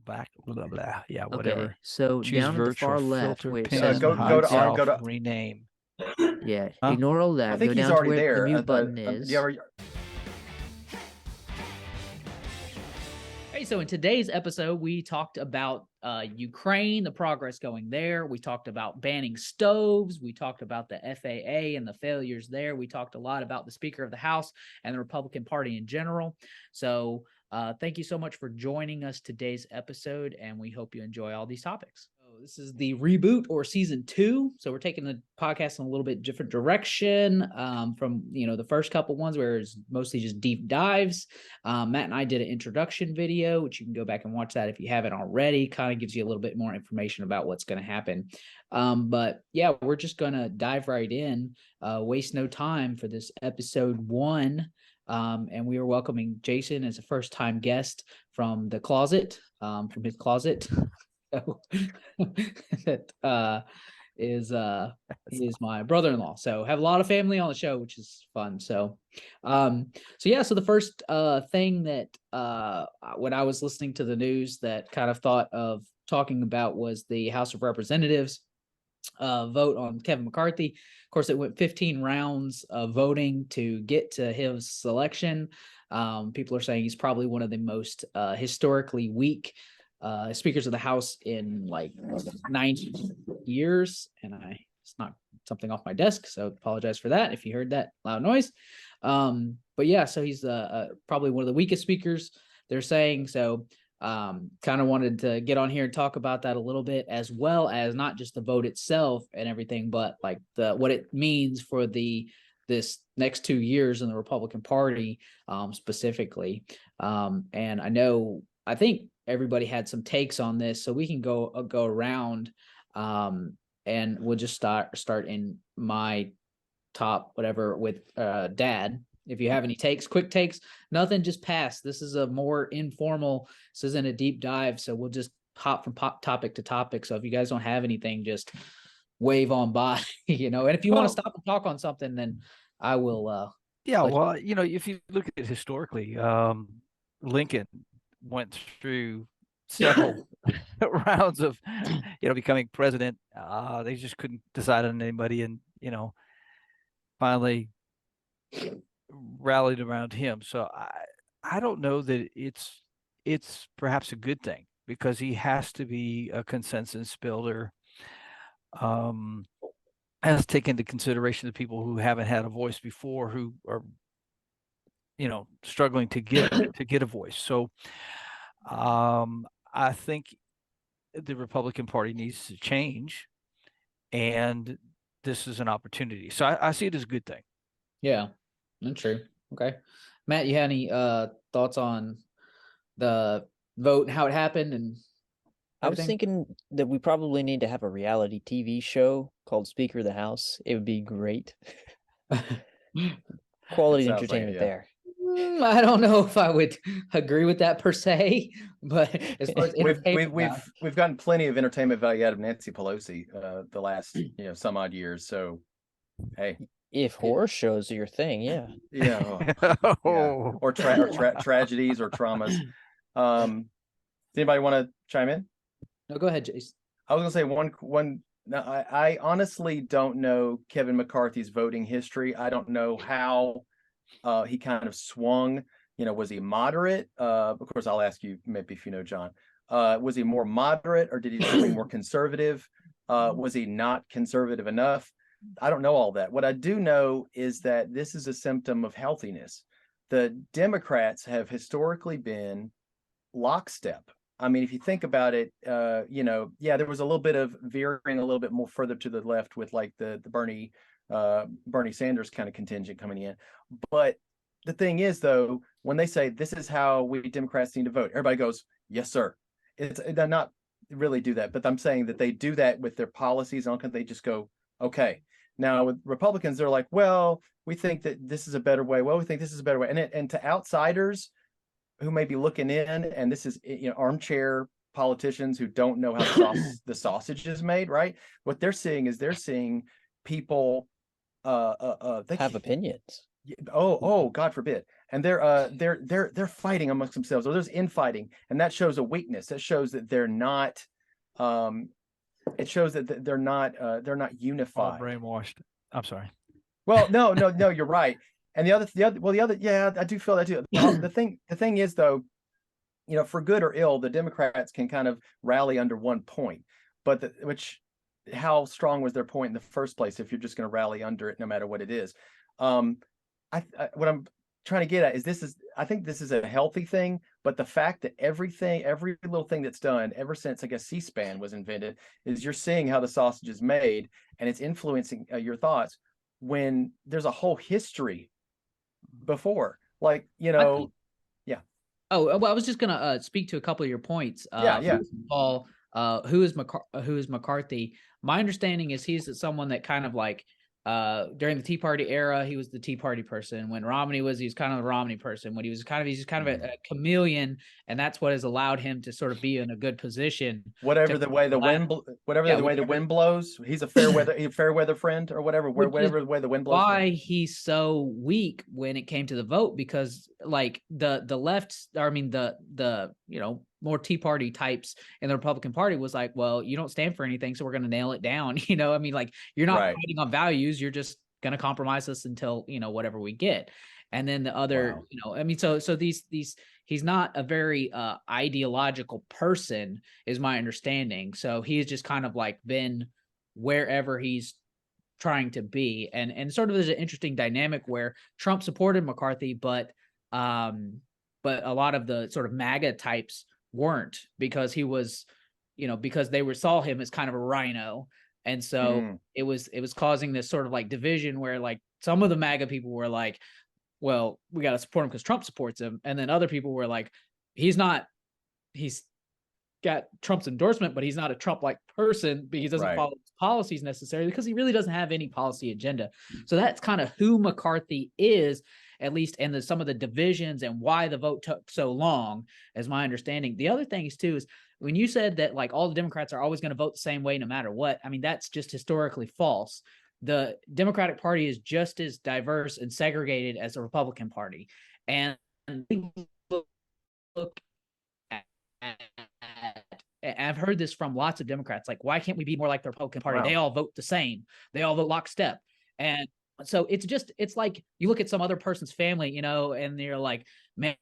back, blah, blah, blah. Yeah, Okay, whatever. so Choose down at the virtual far left filter where it pin, says Go hide to mute. go self, to. rename. Yeah, Huh? ignore all I that. think Go he's down to already where the there. mute button Do you is. ever? Hey, so in today's episode, we talked about Ukraine, the progress going there. We talked about banning stoves. We talked about the FAA and the failures there. We talked a lot about the Speaker of the House and the Republican Party in general. So thank you so much for joining us today's episode, and we hope you enjoy all these topics. So this is the reboot or season 2. So we're taking the podcast in a little bit different direction from the first couple ones where it's mostly just deep dives. Matt and I did an introduction video, which you can go back and watch that if you haven't already. Kind of gives you a little bit more information about what's going to happen. But yeah, we're just going to dive right in, waste no time for this episode 1. And we are welcoming Jason as a first-time guest from the closet, from his closet. That he is my brother-in-law, so have a lot of family on the show, which is fun. So so the first thing that when I was listening to the news that kind of thought of talking about was the House of Representatives vote on Kevin McCarthy. Of course, it went 15 rounds of voting to get to his selection. People are saying he's probably one of the most historically weak speakers of the House in like 90 years. And it's not something off my desk, so apologize for that if you heard that loud noise. But yeah, so he's probably one of the weakest speakers, they're saying. So kind of wanted to get on here and talk about that a little bit, as well as not just the vote itself and everything, but like what it means for this next 2 years in the Republican Party specifically. And I think everybody had some takes on this, so we can go around, and we'll just start in my top whatever with Dad. If you have any quick takes, nothing, just pass. This is a more informal, this isn't a deep dive, so we'll just hop from topic to topic. So if you guys don't have anything, just wave on by, and if you want to stop and talk on something, then I will. Yeah, well, if you look at it historically, Lincoln went through several rounds of, becoming president. They just couldn't decide on anybody, and finally rallied around him. So I don't know that it's perhaps a good thing, because he has to be a consensus builder. Has to take into consideration the people who haven't had a voice before, who are struggling to get a voice. So I think the Republican Party needs to change, and this is an opportunity. So I see it as a good thing. Yeah, that's true. Okay. Matt, you had any thoughts on the vote and how it happened and I was everything? thinking that we probably need to have a reality TV show called Speaker of the House. It would be great. Quality Sounds like it, entertainment yeah. there. I don't know if I would agree with that per se, but as far as entertainment, We've gotten plenty of entertainment value out of Nancy Pelosi the last some odd years. So hey, If horror shows are your thing, yeah. yeah, or tragedies or traumas. Does anybody want to chime in? No, go ahead, Jason. I was gonna say one. Now, I honestly don't know Kevin McCarthy's voting history. I don't know how he kind of swung. Was he moderate? Of course, I'll ask you maybe if you know, John. Was he more moderate, or did he do something more conservative? Was he not conservative enough? I don't know all that. What I do know is that this is a symptom of healthiness. The Democrats have historically been lockstep. I mean, if you think about it, there was a little bit of veering a little bit more further to the left with like the Bernie Sanders kind of contingent coming in. But the thing is, though, when they say this is how we Democrats need to vote, everybody goes, yes, sir. They're not really do that, but I'm saying that they do that with their policies. They just go, okay. Now with Republicans, they're like, well, we think that this is a better way. Well, we think this is a better way. And to outsiders who may be looking in, and this is armchair politicians who don't know how the sausage is made, right? What they're seeing is people They have opinions. Oh, God forbid. And they're fighting amongst themselves, or there's infighting, and that shows a weakness. That shows that they're not, it shows that they're not All unified. brainwashed. I'm sorry. Well, no, you're right. And yeah, I do feel that too. The thing is though, for good or ill, the Democrats can kind of rally under one point, but how strong was their point in the first place if you're just going to rally under it no matter what it is? What I'm trying to get at is I think this is a healthy thing, but the fact that every little thing that's done ever since I guess C-SPAN was invented is you're seeing how the sausage is made, and it's influencing your thoughts when there's a whole history before, like yeah. Oh, well, I was just gonna speak to a couple of your points. Yeah. First of all, who is McCarthy? My understanding is he's someone that kind of like during the Tea Party era, he was the Tea Party person. When Romney was, he was kind of the Romney person. When he's just kind of a chameleon, and that's what has allowed him to sort of be in a good position. Whatever the way the wind blows, he's a fair weather friend or whatever. Whatever the way the wind blows. Why he's so weak when it came to the vote, because like the left, I mean the more Tea Party types in the Republican Party was like, well, you don't stand for anything, so we're going to nail it down. I mean, like you're not fighting on values, you're just going to compromise us until whatever we get. And then the other, I mean, so these he's not a very ideological person, is my understanding. So he's just kind of like been wherever he's trying to be, and sort of there's an interesting dynamic where Trump supported McCarthy, but a lot of the sort of MAGA types weren't, because he was, because they saw him as kind of a rhino. And so it was causing this sort of like division where like some of the MAGA people were like, well, we got to support him because Trump supports him. And then other people were like, he's got Trump's endorsement, but he's not a Trump-like person, because he doesn't follow his policies necessarily, because he really doesn't have any policy agenda. So that's kind of who McCarthy is, at least, and some of the divisions and why the vote took so long, as my understanding. The other thing is too, is when you said that like all the Democrats are always going to vote the same way no matter what, I mean, that's just historically false. The Democratic Party is just as diverse and segregated as the Republican Party. And look at, I've heard this from lots of Democrats, like, why can't we be more like the Republican Party? Wow. They all vote the same. They all vote lockstep. And so it's like you look at some other person's family, and you're like, man,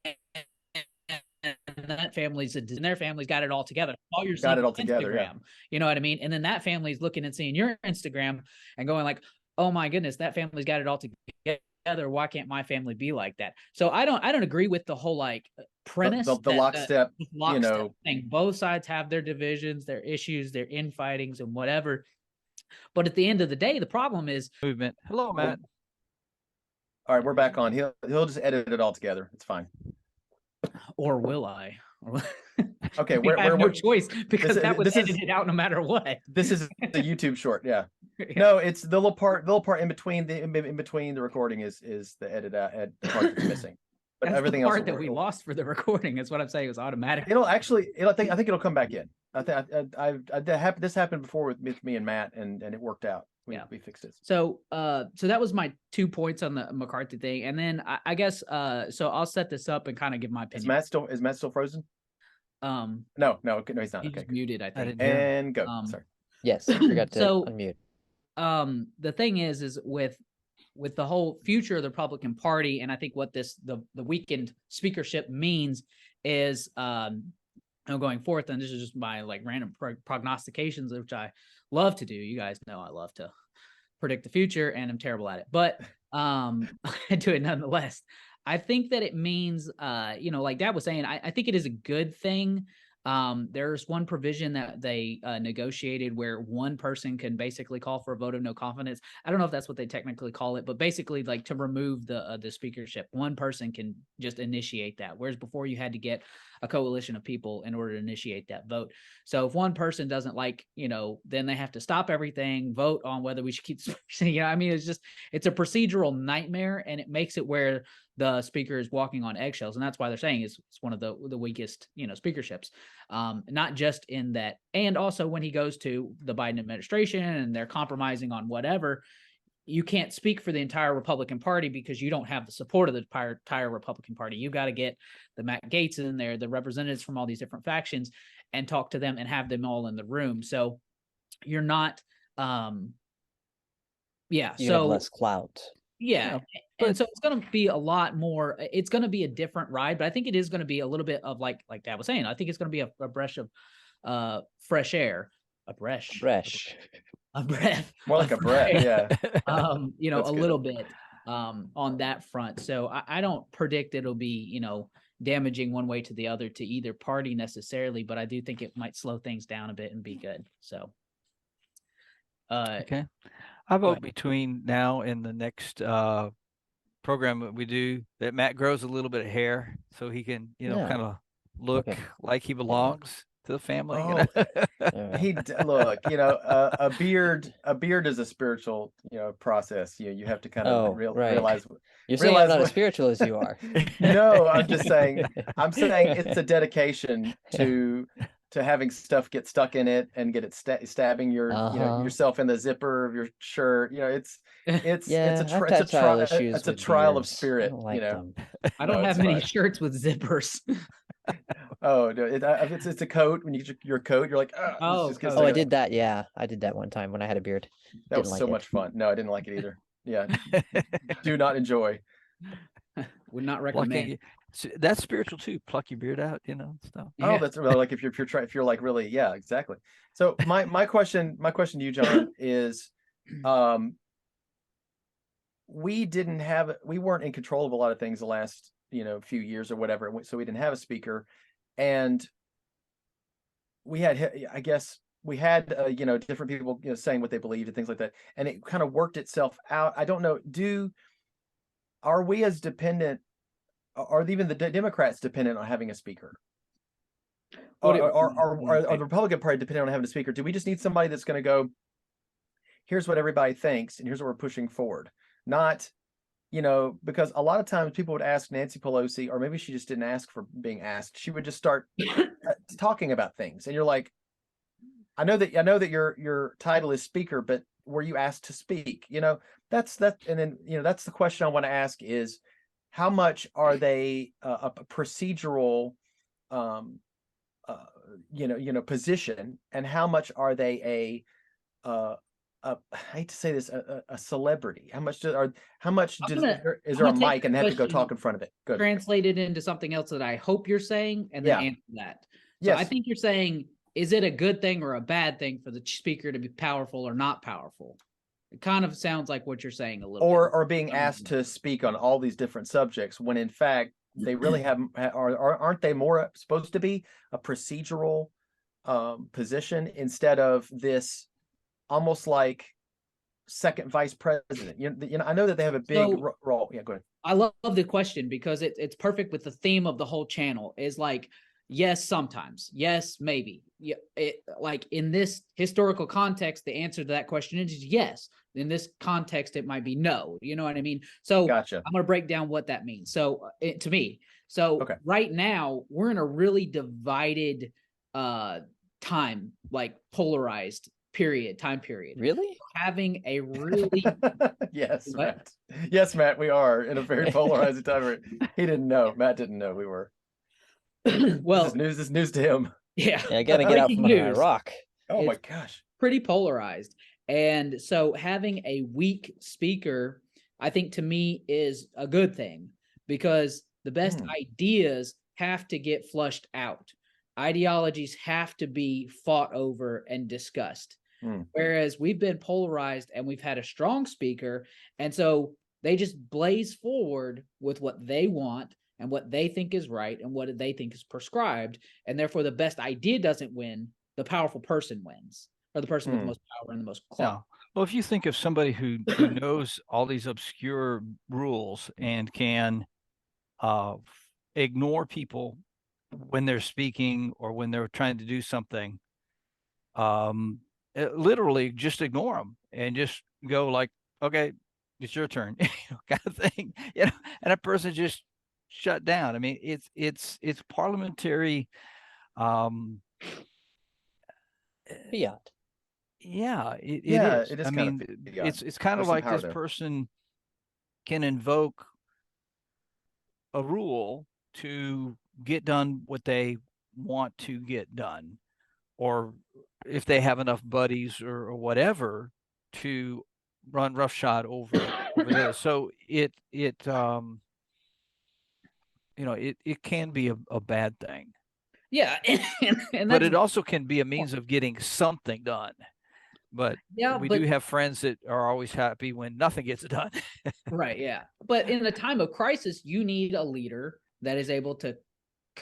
that family's and their family's got it all together. All you're seeing on Instagram, yeah. You know what I mean? And then that family's looking and seeing your Instagram and going like, oh my goodness, that family's got it all together. Why can't my family be like that? So I don't agree with the whole like premise, the lockstep thing. Both sides have their divisions, their issues, their infightings and whatever. But at the end of the day, the problem is movement. Hello, Matt. All right, we're back on. He'll just edit it all together. It's fine. Or will I? Okay, I have no choice, because that was edited out no matter what. This is the YouTube short, yeah. No, it's the little part in between the recording is the edit out the part that's missing. But that's everything the part else that we lost for the recording is what I'm saying. It was automatic. I think it'll come back in. This happened before with me and Matt, and it worked out. We fixed it. So that was my 2 points on the McCarthy thing, and then I guess so I'll set this up and kind of give my opinion. Is Matt still frozen? No, he's not. He's muted, I think. And go. Sorry. Yes, I forgot to unmute. The thing is with the whole future of the Republican Party, and I think what the weakened speakership means is going forth, and this is just my like random prognostications, which I love to do. You guys know I love to predict the future, and I'm terrible at it, but I do it nonetheless. I think that it means, like Dad was saying, I think it is a good thing. There's one provision that they negotiated where one person can basically call for a vote of no confidence. I don't know if that's what they technically call it, but basically like to remove the speakership, one person can just initiate that. Whereas before you had to get a coalition of people in order to initiate that vote. So if one person doesn't like, then they have to stop everything, vote on whether we should keep, I mean, it's a procedural nightmare, and it makes it where the speaker is walking on eggshells. And that's why they're saying it's one of the weakest, speakerships, not just in that. And also when he goes to the Biden administration and they're compromising on whatever, you can't speak for the entire Republican Party because you don't have the support of the entire Republican Party. You got to get the Matt Gaetz in there, the representatives from all these different factions, and talk to them and have them all in the room. So you're not, yeah. You so have less clout. yeah. but- And so it's going to be a lot more, it's going to be a different ride, but I think it is going to be a little bit of like Dad was saying, I think it's going to be a breath of fresh air, a breath, More like a of breath. fresh Yeah. you know, That's a good. little bit on that front. So I don't predict it'll be, you know, damaging one way to the other to either party necessarily, but I do think it might slow things down a bit and be good. So Okay. I Go vote ahead. between now and the next program that we do that Matt grows a little bit of hair so he can, you know, Yeah. kind of look Okay. like he belongs to the family. You Oh, know? Look, you know, a beard is a spiritual, you know, process. You have to kind of Oh, right. realize. You're saying I'm realize not as what- spiritual as you are. No, I'm just saying. I'm saying it's a dedication to having stuff get stuck in it and get it stabbing your, you know, Uh-huh. yourself in the zipper of your shirt. You know, it's Yeah, it's a I've it's a tactile tri- issues it's a with trial of beards. I spirit. don't like You know. them. I don't No, have it's many fine. shirts with zippers. Oh no, it's a coat. When you get your coat, you're like, oh, Oh, just get coat. Oh, I stuck in it." did that. Yeah, I did that one time when I had a beard. That Didn't was like so it. much fun. No, I didn't like it either. Yeah, do not enjoy. Would not Plucking recommend. y- that's spiritual too. Pluck your beard out, you know, stuff. Oh, Yeah. that's really like if you're like really, yeah, exactly. So my question to you, John, is we weren't in control of a lot of things the last, you know, few years or whatever, so we didn't have a speaker, and we had, I guess we had you know, different people, you know, saying what they believed and things like that, and it kind of worked itself out. I don't know, are we as dependent, are even the Democrats dependent on having a speaker? What do- Are the Republican Party dependent on having a speaker? Do we just need somebody that's going to go, here's what everybody thinks and here's what we're pushing forward? Not, you know, because a lot of times people would ask Nancy Pelosi, or maybe she just didn't ask for being asked. She would just start talking about things, and you're like, I know that your title is speaker, but were you asked to speak? You know, that's that, and then, you know, that's the question I want to ask is, how much are they a procedural you know, position, and how much are they I hate to say this, a celebrity? How much is there I'm a gonna take mic and they have to go question talk in front of it? Good. translate it into something else that I hope you're saying and then Yeah. answer that. So I Yes. think you're saying, is it a good thing or a bad thing for the speaker to be powerful or not powerful? It kind of sounds like what you're saying a little bit. Or being asked to speak on all these different subjects when in fact they really aren't they more supposed to be a procedural position instead of this almost like second vice president? You know, I know that they have a big So- role. Yeah, go ahead. I love the question because it's perfect with the theme of the whole channel. Is like, yes, sometimes, yes, maybe. Yeah, like in this historical context, the answer to that question is yes. In this context, it might be no. You know what I mean? So Gotcha. I'm going to break down what that means. So to me, so Okay. right now we're in a really divided time, like polarized time period. Really? Having a really Yes, What? Matt. Yes, Matt, we are in a very polarized time. He didn't know. Matt didn't know we were. well, This is news to him. yeah. Yeah, I gotta get out Breaking from under a news. rock. Oh my It's- gosh. Pretty polarized. And so having a weak speaker, I think to me is a good thing because the best Hmm. ideas have to get flushed out. Ideologies have to be fought over and discussed. Hmm. Whereas we've been polarized and we've had a strong speaker. And so they just blaze forward with what they want and what they think is right and what they think is prescribed. And therefore, the best idea doesn't win. The powerful person wins, or the person with the Hmm. most power and the most clout. No. Well, if you think of somebody who knows all these obscure rules and can ignore people when they're speaking or when they're trying to do something, literally just ignore them and just go like, okay, it's your turn, kind of thing, you know, and a person just shut down. I mean, it's parliamentary, Fiat. Yeah, Yeah, it is. it is I kind of mean, idiotic. it's kind There's of some like power this there. person can invoke a rule to get done what they want to get done, or if they have enough buddies or whatever to run roughshod over this. So it can be a bad thing, Yeah, and but that's it also can be a means of getting something done. But yeah, we but do have friends that are always happy when nothing gets done. right, yeah. But in a time of crisis, you need a leader that is able to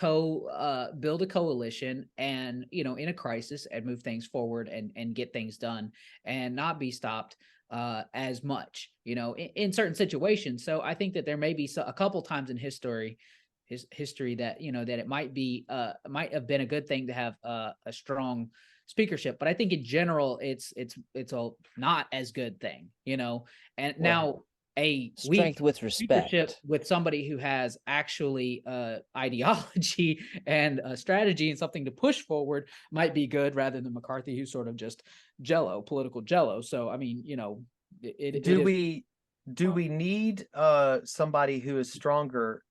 build a coalition and in a crisis and move things forward and get things done and not be stopped as much in certain situations. So I think that there may be a couple times in history that that it might have been a good thing to have a strong speakership, but I think in general it's a not as good thing. And Well, now a Strength weak with speakership respect. with somebody who has actually ideology and strategy and something to push forward might be good, rather than McCarthy, who's sort of just political jello. So I mean, do we need somebody who is stronger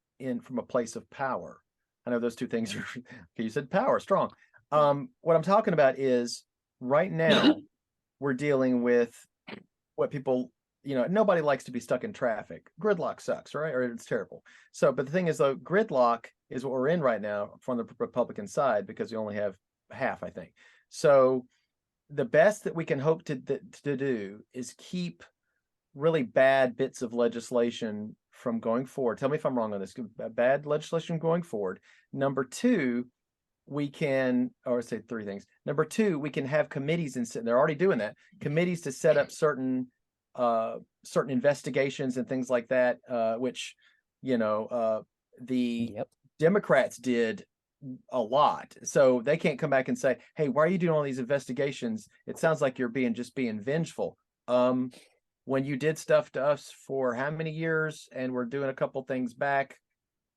from a place of power? I know those two things are okay, you said power, strong. What I'm talking about is right now we're dealing with what people, nobody likes to be stuck in traffic. Gridlock sucks, right? Or it's terrible. So, but the thing is, though, gridlock is what we're in right now from the Republican side, because we only have half, I think. So the best that we can hope to do is keep really bad bits of legislation from going forward. Tell me if I'm wrong on this. Bad legislation going forward. Number two, we can, or say three things. Number two, we can have committees, and they're already doing that. Committees to set up certain investigations and things like that, which the Yep. Democrats did a lot. So they can't come back and say, "Hey, why are you doing all these investigations? It sounds like you're just being vengeful." When you did stuff to us for how many years, and we're doing a couple things back,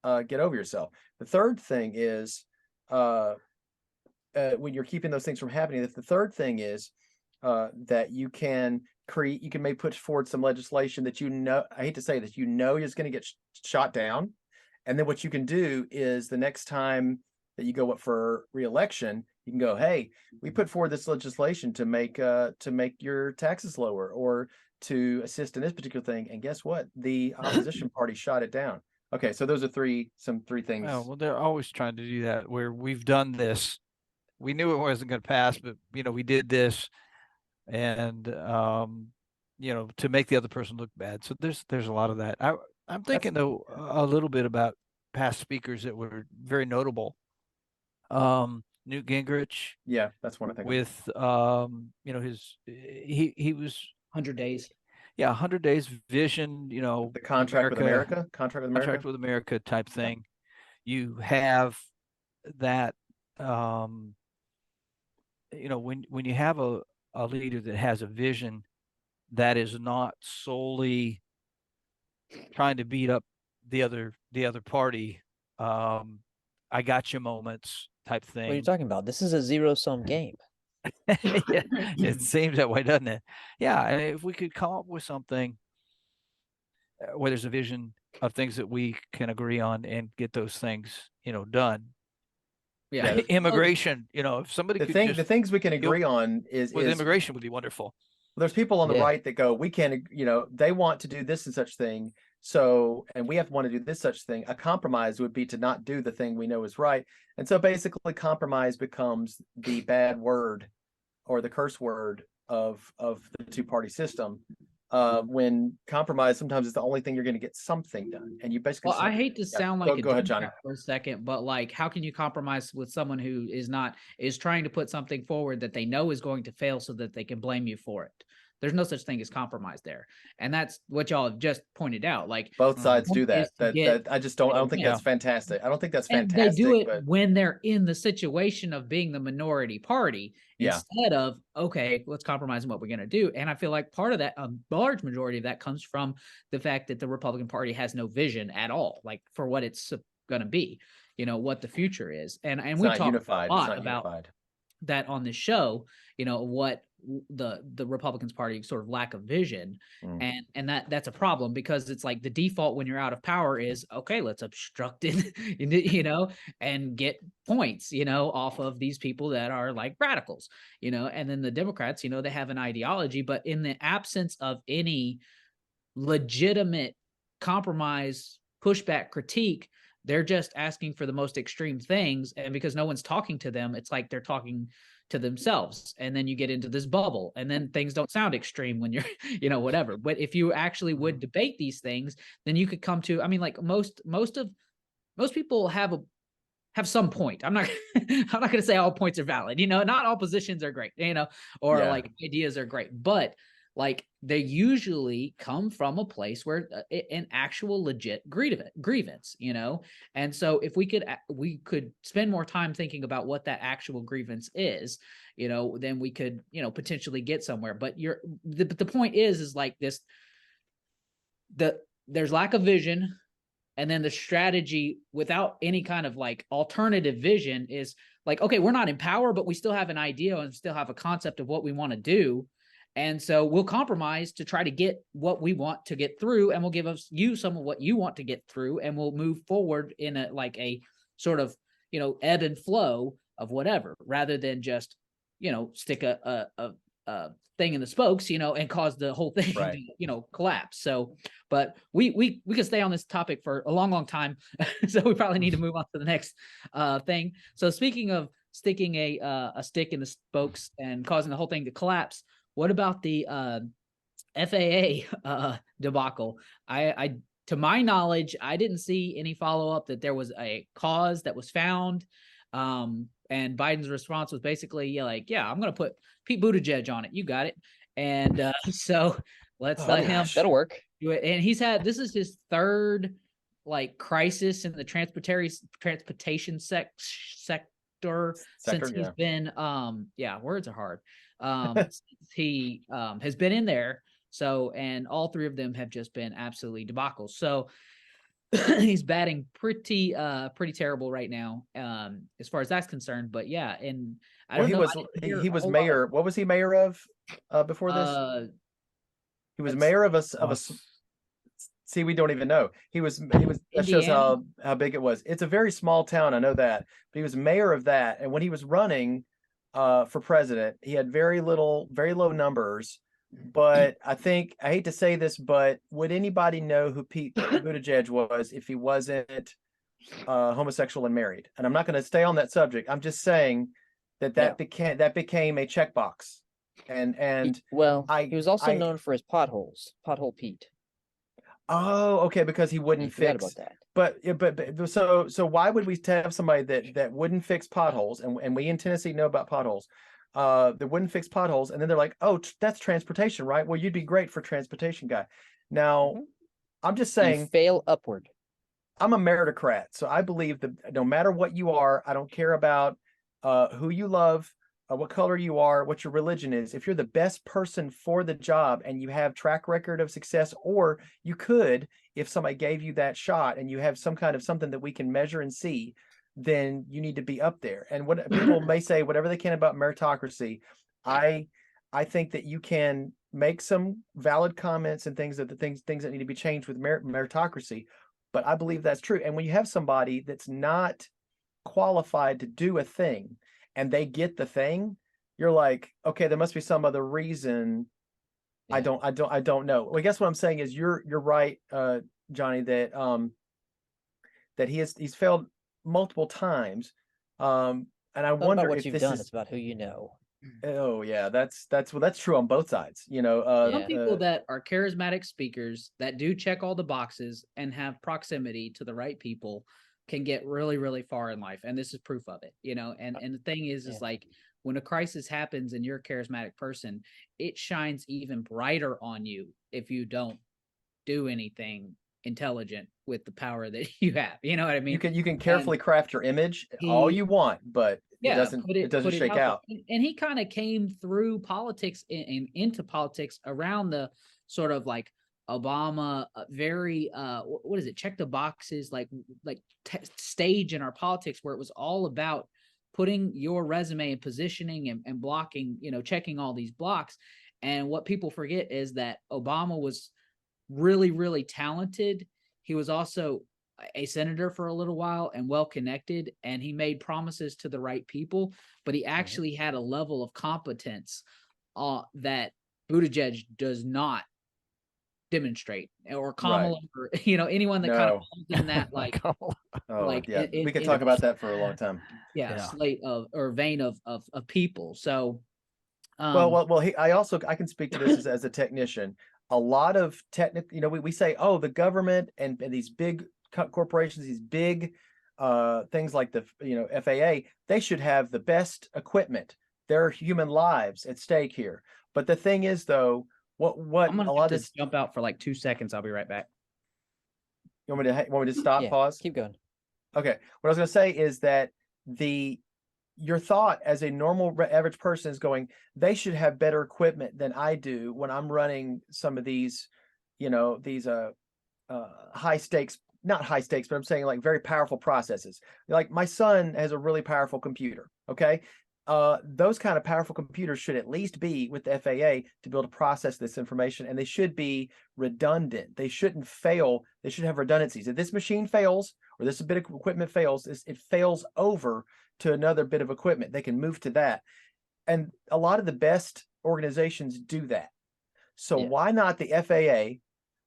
get over yourself. The third thing is, when you're keeping those things from happening, the third thing is that you can maybe put forward some legislation that I hate to say this, is going to get shot down. And then what you can do is the next time that you go up for re-election, you can go, "Hey, we put forward this legislation to make your taxes lower, or to assist in this particular thing. And guess what? The opposition party shot it down." Okay, so those are three things. Oh, well, they're always trying to do that, where we've done this. We knew it wasn't going to pass, but we did this, and to make the other person look bad. So there's a lot of that. I'm thinking though a little bit about past speakers that were very notable. Newt Gingrich, Yeah, that's one I think of. with he was 100 days. 100 days vision, The contract with America type thing. You have that, when you have a leader that has a vision that is not solely trying to beat up the other party, I got you moments type What are you thing. talking about? This is a zero-sum game. Yeah, it seems that way, doesn't it? Yeah, and if we could come up with something where there's a vision of things that we can agree on and get those things, done. Yeah. Immigration, if somebody could the things we can agree on is immigration would be wonderful. There's people on the Yeah. right that go, we can't, they want to do this and such thing. So, and we have to want to do this such thing. A compromise would be to not do the thing we know is right. And so basically compromise becomes the bad word or the curse word of the two-party system. When compromise sometimes is the only thing you're going to get something done. And you basically Well, I hate to sound like go ahead, Johnny. Democrat for a second, but like, how can you compromise with someone who is trying to put something forward that they know is going to fail so that they can blame you for it? There's no such thing as compromise there. And that's what y'all have just pointed out. Like, both sides do that. is to get- I don't think Yeah. that's fantastic. I don't think that's and fantastic. they do it but when they're in the situation of being the minority party Yeah. instead of, okay, let's compromise on what we're going to do. And I feel like part of that, a large majority of that, comes from the fact that the Republican Party has no vision at all, like for what it's going to be, what the future is. And it's we not talk unified. a lot It's not about unified. that on the show, what the Republicans Party sort of lack of vision, Mm. and that's a problem, because it's like the default when you're out of power is, okay, let's obstruct it, you know, and get points, you know, off of these people that are like radicals, you know. And then the Democrats, you know, they have an ideology, but in the absence of any legitimate compromise, pushback, critique, they're just asking for the most extreme things. And because no one's talking to them, it's like they're talking to themselves. And then you get into this bubble, and then things don't sound extreme when you're, you know, whatever. But if you actually would debate these things, then you could come to, I mean, like most people have some point. I'm not I'm not going to say all points are valid, you know, not all positions are great, you know, or Yeah. like ideas are great, but like they usually come from a place where an actual legit grievance, you know. And so if we could spend more time thinking about what that actual grievance is, you know, then we could, you know, potentially get somewhere. But the point is like this, there's lack of vision. And then the strategy without any kind of like alternative vision is like, okay, we're not in power, but we still have an idea and still have a concept of what we want to do. And so we'll compromise to try to get what we want to get through, and we'll give you some of what you want to get through, and we'll move forward in a sort of, you know, ebb and flow of whatever, rather than just, you know, stick a thing in the spokes, you know, and cause the whole thing Right. to, you know, collapse. So, but we could stay on this topic for a long time. So we probably need to move on to the next thing. So speaking of sticking a stick in the spokes and causing the whole thing to collapse, what about the FAA debacle? I to my knowledge, I didn't see any follow-up that there was a cause that was found. And Biden's response was basically like, yeah, I'm going to put Pete Buttigieg on it. You got it. And so let's let him That'll work. do it. And this is his third like crisis in the transportation sector since he's been words are hard. Since he has been in there. So, and all three of them have just been absolutely debacle. So he's batting pretty terrible right now, as far as that's concerned. But yeah, and I don't know. He was mayor. What was he mayor of before this? He was mayor of a. See, we don't even know. He was. That shows how big it was. It's a very small town. I know that, but he was mayor of that. And when he was running for president, he had very low numbers. But I hate to say this, but would anybody know who Pete Buttigieg was if he wasn't homosexual and married? And I'm not going to stay on that subject. I'm just saying that became a checkbox. And he was also known for his potholes, Pothole Pete. Oh, okay, because he wouldn't fix. About that. But so why would we have somebody that wouldn't fix potholes, and we in Tennessee know about potholes, that wouldn't fix potholes, and then they're like, oh, that's transportation, right? Well, you'd be great for transportation guy. Now, I'm just saying, you fail upward. I'm a meritocrat, so I believe that no matter what you are, I don't care about who you love, what color you are, what your religion is. If you're the best person for the job and you have track record of success, or you could, if somebody gave you that shot and you have some kind of something that we can measure and see, then you need to be up there. And what people may say, whatever they can about meritocracy, I think that you can make some valid comments and things that need to be changed with meritocracy. But I believe that's true. And when you have somebody that's not qualified to do a thing, and they get the thing, you're like, okay, there must be some other reason. Yeah. I don't know. Well, I guess what I'm saying is you're right, Johnny, that he's failed multiple times. And I wonder what if you've this done, is, it's about who you know. Oh yeah, that's true on both sides. You know, some people that are charismatic speakers that do check all the boxes and have proximity to the right people can get really, really far in life. And this is proof of it, you know, and the thing is like when a crisis happens and you're a charismatic person, it shines even brighter on you if you don't do anything intelligent with the power that you have. You know what I mean? You can carefully craft your image all you want, but it doesn't shake out. And he kind of came through politics and into politics around the sort of like Obama, very what is it? Check the boxes, like stage in our politics where it was all about putting your resume and positioning and blocking, checking all these blocks. And what people forget is that Obama was really, really talented. He was also a senator for a little while and well connected, and he made promises to the right people, but he actually had a level of competence that Buttigieg does not demonstrate, or Kamala, or anyone that kind of No. falls in that like Oh, like yeah. in- We could in- talk about that for a long time. yeah, Yeah. slate of or vein of people. So Well, I can speak to this as a technician. A lot of technical, we say, oh, the government and these big corporations, these big things like the FAA, they should have the best equipment. There are human lives at stake here. But the thing is, though, what I'm gonna a lot have of to this. jump out for like 2 seconds. I'll be right back. You want me to stop? Yeah, Pause. keep going. Okay. What I was going to say is that your thought as a normal average person is going, they should have better equipment than I do when I'm running some of these, these high stakes, not high stakes, but I'm saying like very powerful processes. Like my son has a really powerful computer. Okay. Those kind of powerful computers should at least be with the FAA to be able to process this information, and they should be redundant. They shouldn't fail. They should have redundancies. If this machine fails or this bit of equipment fails, it fails over to another bit of equipment. They can move to that. And a lot of the best organizations do that. So why not the FAA,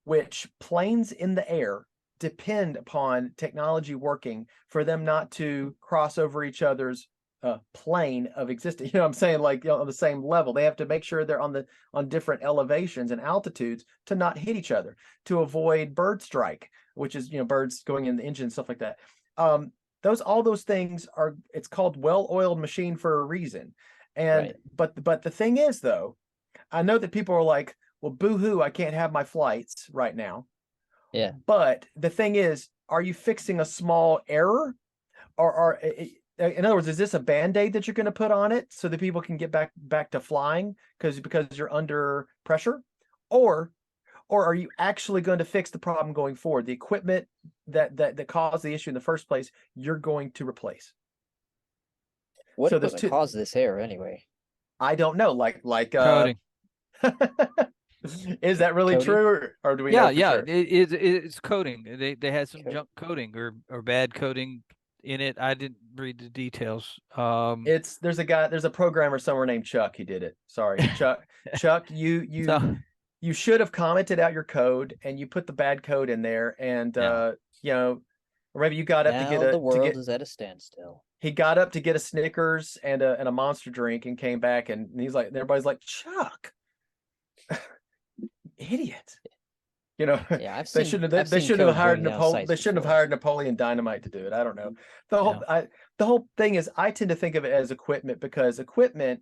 which planes in the air depend upon technology working for them not to cross over each other's plane of existence? I'm saying, like, on the same level. They have to make sure they're on different elevations and altitudes to not hit each other, to avoid bird strike, which is birds going in the engine, stuff like that. All those things are, it's called well-oiled machine for a reason. And but the thing is, though, I know that people are like, well, boo-hoo, I can't have my flights right now. Yeah. But the thing is, are you fixing a small error, or in other words, is this a Band-Aid that you're going to put on it so that people can get back to flying because you're under pressure? Or are you actually going to fix the problem going forward? The equipment that caused the issue in the first place, you're going to replace. What So there's caused this error anyway? I don't know, like Coding. is that really Coding? true, or do we know for sure? It's coding. They had some Coding. junk coding or bad coding in it. I didn't read the details. There's a programmer somewhere named Chuck. He did it. Sorry, Chuck. Chuck, So, you should have commented out your code, and you put the bad code in there, and or maybe you got up Now to get the world is at a standstill. he got up to get a Snickers and a Monster drink, and came back, and he's like, everybody's like, Chuck, idiot. Yeah, I've They seen. shouldn't I've have seen hired code going down Napoleon. sites They shouldn't have before. hired Napoleon Dynamite to do it. I don't know. The whole thing is, I tend to think of it as equipment, because equipment.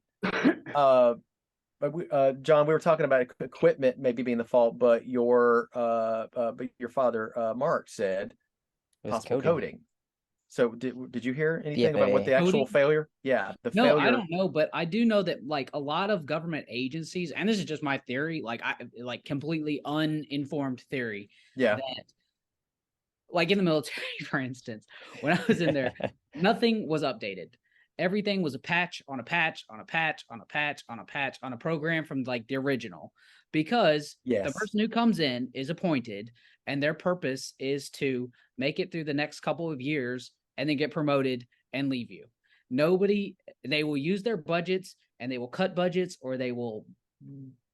John, we were talking about equipment maybe being the fault, but your father, Mark, said It was possible coding. So did you hear The anything about what the FAA. actual Coding? failure? Yeah, the No, failure. I don't know, but I do know that like a lot of government agencies, and this is just my theory, like completely uninformed theory, Yeah, that like in the military, for instance, when I was in there, nothing was updated. Everything was a patch on a patch on a patch on a patch on a patch on a program from like the original, because the yes, person who comes in is appointed, and their purpose is to make it through the next couple of years and then get promoted and leave you. They will use their budgets, and they will cut budgets, or they will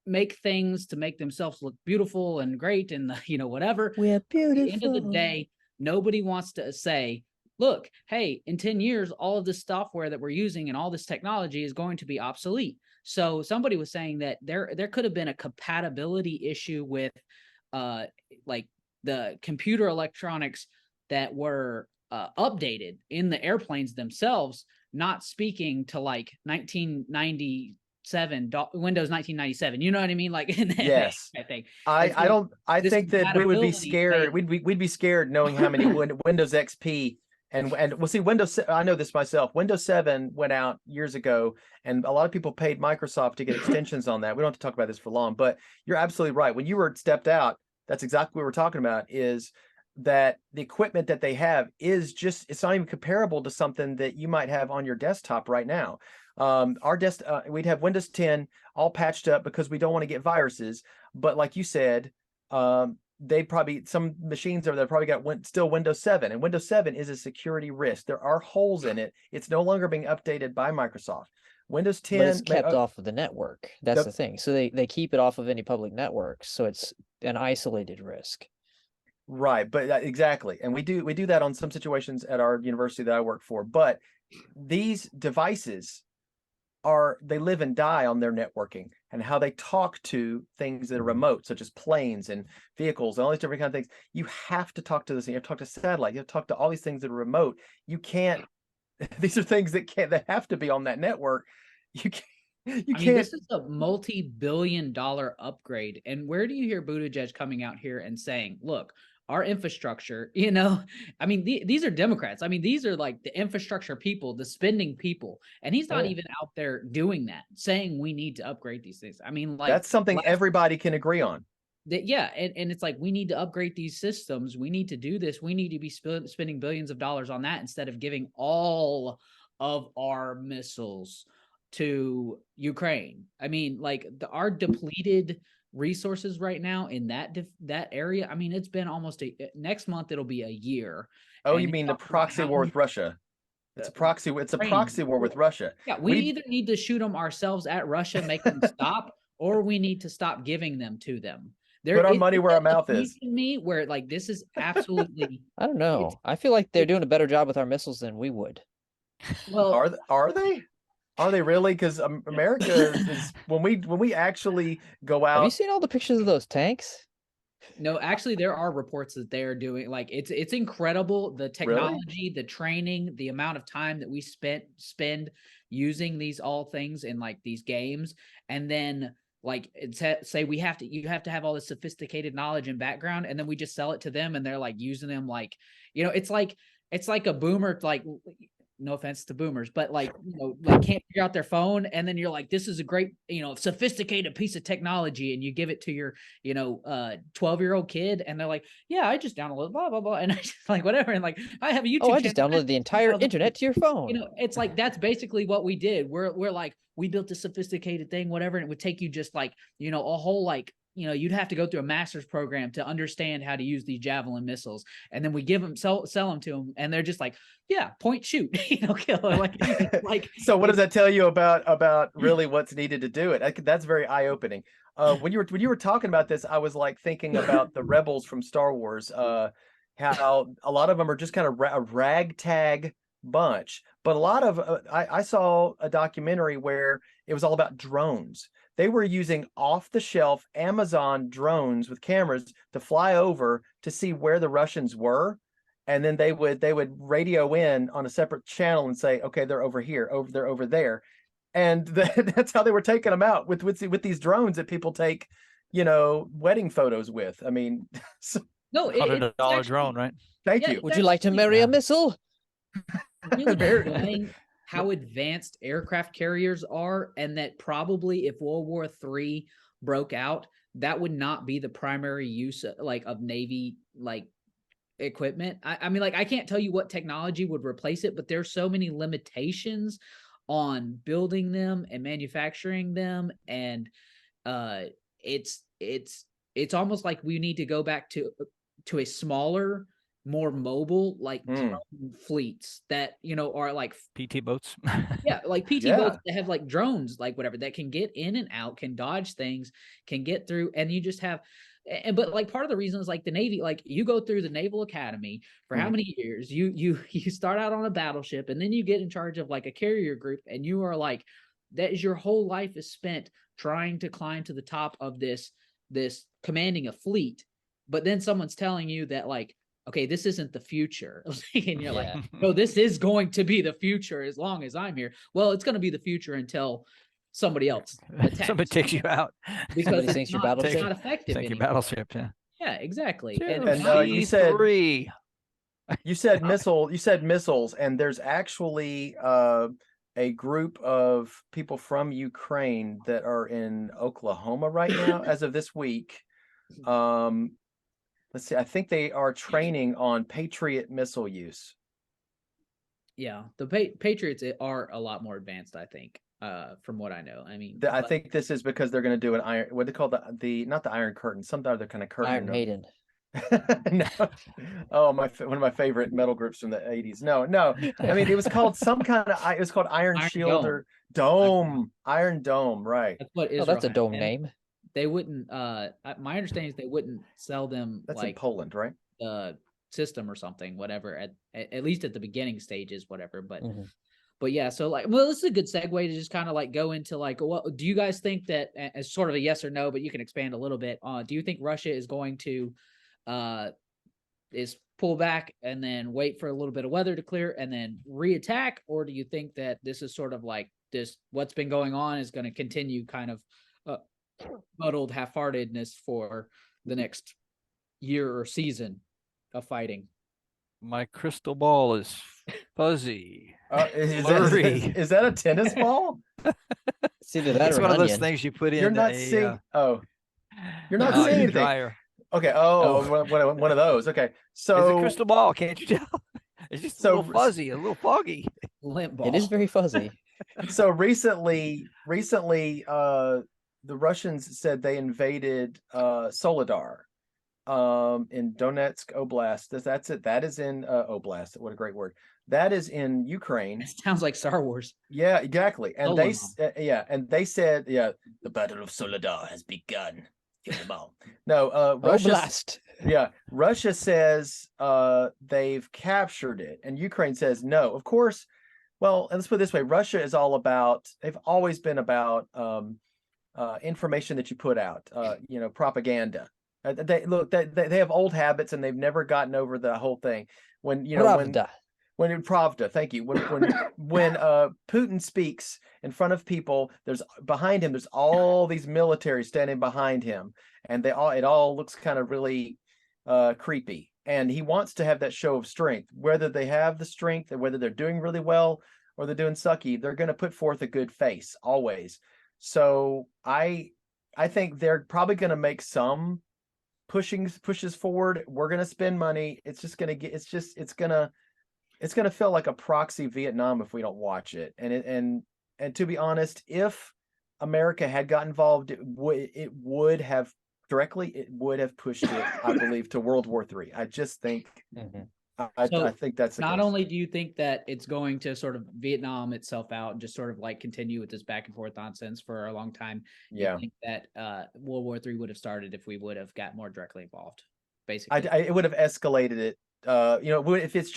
make things to make themselves look beautiful and great and whatever. We're beautiful. At the end of the day, nobody wants to say, look, hey, in 10 years, all of this software that we're using and all this technology is going to be obsolete. So somebody was saying that there could have been a compatibility issue with like the computer electronics that were updated in the airplanes themselves, not speaking to like 1997 Windows 1997. You know what I mean? Like in that yes. I think. I this think that we would be compatibility scared. may- We'd be scared knowing how many Windows XP and we'll see Windows. I know this myself. Windows 7 went out years ago, and a lot of people paid Microsoft to get extensions on that. We don't have to talk about this for long, but you're absolutely right. When you were stepped out, that's exactly what we're talking about. Is that the equipment that they have is just, it's not even comparable to something that you might have on your desktop right now. We'd have Windows 10 all patched up because we don't want to get viruses. But like you said, they probably, some machines over there probably got still Windows 7, and Windows 7 is a security risk. There are holes in it. It's no longer being updated by Microsoft. Windows 10, But it's kept off of the network. That's Yep. the thing. So they keep it off of any public networks. So it's an isolated risk. right? But exactly, and we do that on some situations at our university that I work for. But these devices they live and die on their networking and how they talk to things that are remote, such as planes and vehicles and all these different kind of things. You have to talk to this, and you have to talk to satellite, you have to talk to all these things that are remote. You can't, these are things that have to be on that network. You can't, I mean, this is a multi-billion-dollar upgrade. And where do you hear Buttigieg coming out here and saying, look, our infrastructure, I mean, these are Democrats. I mean, these are like the infrastructure people, the spending people. And he's not even out there doing that, saying we need to upgrade these things. I mean, like, that's something everybody can agree on. Yeah. And it's like, we need to upgrade these systems. We need to do this. We need to be spending billions of dollars on that instead of giving all of our missiles to Ukraine. I mean, like our depleted resources right now in that area. I mean, it's been almost next month it'll be a year. Oh, you mean the proxy war with Russia? It's a proxy war with Russia. Yeah, we either need to shoot them ourselves at Russia, make them stop, or we need to stop giving them to them. Put our money where our mouth is. Me, where like this is absolutely. I don't know. I feel like they're doing a better job with our missiles than we would. Well, are they? Are they really? Because America is when we actually go out. Have you seen all the pictures of those tanks? No, actually, there are reports that they are doing like it's incredible, the technology, the training, the amount of time that we spend using these all things in like these games, and then like say you have to have all this sophisticated knowledge and background, and then we just sell it to them, and they're like using them like it's like a boomer like. No offense to boomers, but like, like can't figure out their phone. And then you're like, this is a great, sophisticated piece of technology. And you give it to your, 12-year-old kid. And they're like, yeah, I just downloaded blah, blah, blah. And I just like, whatever. And like, I have a YouTube channel. I just downloaded the entire internet to your phone. It's like, that's basically what we did. We're like, we built a sophisticated thing, whatever. And it would take you just like, a whole like, you'd have to go through a master's program to understand how to use these Javelin missiles. And then we sell them to them. And they're just like, yeah, point, shoot, kill. Like, so what does that tell you about really what's needed to do it? That's very eye-opening. When you were talking about this, I was like thinking about the rebels from Star Wars, how a lot of them are just kind of a ragtag bunch. But a lot of, I saw a documentary where it was all about drones. They were using off-the-shelf Amazon drones with cameras to fly over to see where the Russians were, and then they would radio in on a separate channel and say, okay, they're over here, they're over there, and that's how they were taking them out with these drones that people take, wedding photos with. I mean, no, $100 drone, right? Thank you. Would you like to marry a missile? Really knowing how advanced aircraft carriers are, and that probably if World War III broke out, that would not be the primary use of Navy equipment. I mean, I can't tell you what technology would replace it, but there's so many limitations on building them and manufacturing them, and it's almost like we need to go back to a smaller, more mobile drone fleets that are like PT boats. Yeah, like PT boats that have like drones, like whatever, that can get in and out, can dodge things, can get through, and you just have but like part of the reason is like the Navy, like you go through the Naval Academy for how many years? You start out on a battleship, and then you get in charge of like a carrier group, and you are like, that is your whole life is spent trying to climb to the top of this commanding a fleet. But then someone's telling you that like, okay, this isn't the future. And you're like, no, this is going to be the future as long as I'm here. Well, it's going to be the future until somebody else attacks. Somebody takes you out. Because it's not effective Take your battleship, yeah. Yeah, exactly. And you said missiles, and there's actually a group of people from Ukraine that are in Oklahoma right now as of this week. let's see, I think they are training on Patriot missile use. Yeah, the Patriots are a lot more advanced, I think, from what I know. I mean, I but think this is because they're going to do an iron, what they call the not the Iron Curtain, some other kind of curtain. Iron Maiden. No. Oh, one of my favorite metal groups from the 80s. No, I mean, it was called some kind of, it was called Iron Iron Shield or Dome, Iron Dome, right? that's what Oh, Israel that's a had, dome and name. they wouldn't. My understanding is they wouldn't sell them That's in like Poland, right? the system or something, whatever. At least at the beginning stages, whatever. Mhm. But yeah, so like, well, this is a good segue to just kind of like go into like, what do you guys think that as sort of a yes or no, but you can expand a little bit. Do you think Russia is going to, is pull back and then wait for a little bit of weather to clear and then reattack, or do you think that this is sort of like this? What's been going on is going to continue, kind of muddled half-heartedness for the next year or season of fighting? My crystal ball is fuzzy. Is is that a tennis ball? It's either that It's or one an of those onion. things you put in You're not a seeing. Oh, you're not oh, seeing your anything. dryer. Okay. Oh. Oh, one of those. Okay. It's a So crystal ball. Can't you tell? It's just a So- little fuzzy, a little foggy. Limp ball. It is very fuzzy. so recently, the Russians said they invaded Soledar, in Donetsk Oblast. That's it. That is in Oblast. What a great word. That is in Ukraine. It sounds like Star Wars. Yeah, exactly. And they Soledar. and they said, yeah, the Battle of Soledar has begun. Kill them all. No, Russia. Oblast. Yeah, Russia says they've captured it, and Ukraine says no. Of course, well, and let's put it this way: Russia is all about. They've always been about information that you put out. Propaganda. They have old habits, and they've never gotten over the whole thing. When Pravda. when in Pravda, thank you. When Putin speaks in front of people, there's behind him. There's all these military standing behind him, and it all looks kind of really creepy. And he wants to have that show of strength. Whether they have the strength, or whether they're doing really well or they're doing sucky, they're going to put forth a good face always. So I think they're probably going to make some pushes forward. We're going to spend money. It's just going to get. It's going to feel like a proxy Vietnam if we don't watch it. And to be honest, if America had got involved, it would have pushed it, I believe, to World War III. I just think, I think that's the Not case. only do you think that it's going to sort of Vietnam itself out and just sort of like continue with this back and forth nonsense for a long time, Yeah, you think that World War III would have started if we would have got more directly involved, basically. it would have escalated it. If it's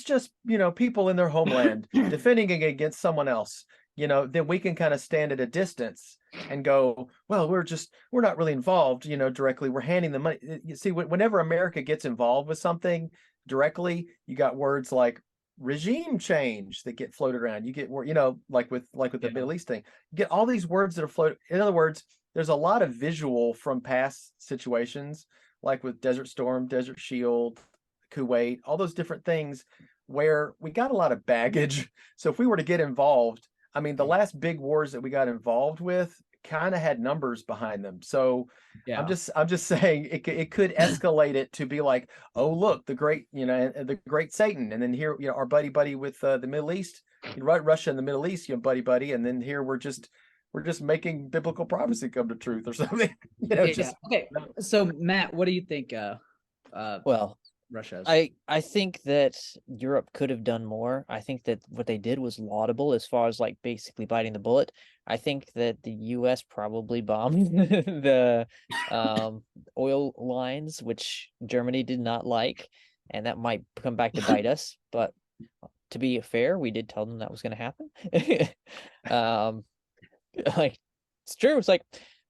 just people in their homeland defending against someone else, then we can kind of stand at a distance and go, well, we're not really involved, directly. We're handing the money. You see, whenever America gets involved with something directly, you got words like regime change that get floated around. You get, like with the Middle East thing, you get all these words that are floated. In other words, there's a lot of visual from past situations, like with Desert Storm, Desert Shield, Kuwait, all those different things where we got a lot of baggage. So if we were to get involved, I mean, the last big wars that we got involved with kind of had numbers behind them. So Yeah. I'm just saying it could escalate it to be like, oh, look, the great, the great Satan. And then here, our buddy with the Middle East, Russia and the Middle East, buddy. And then here we're just making biblical prophecy come to truth or something. Okay. So Matt, what do you think? Well, Russia's. I think that Europe could have done more. I think that what they did was laudable as far as like basically biting the bullet. I think that the US probably bombed the oil lines, which Germany did not like, and that might come back to bite us. But to be fair, we did tell them that was going to happen. Like, it's true. It's like,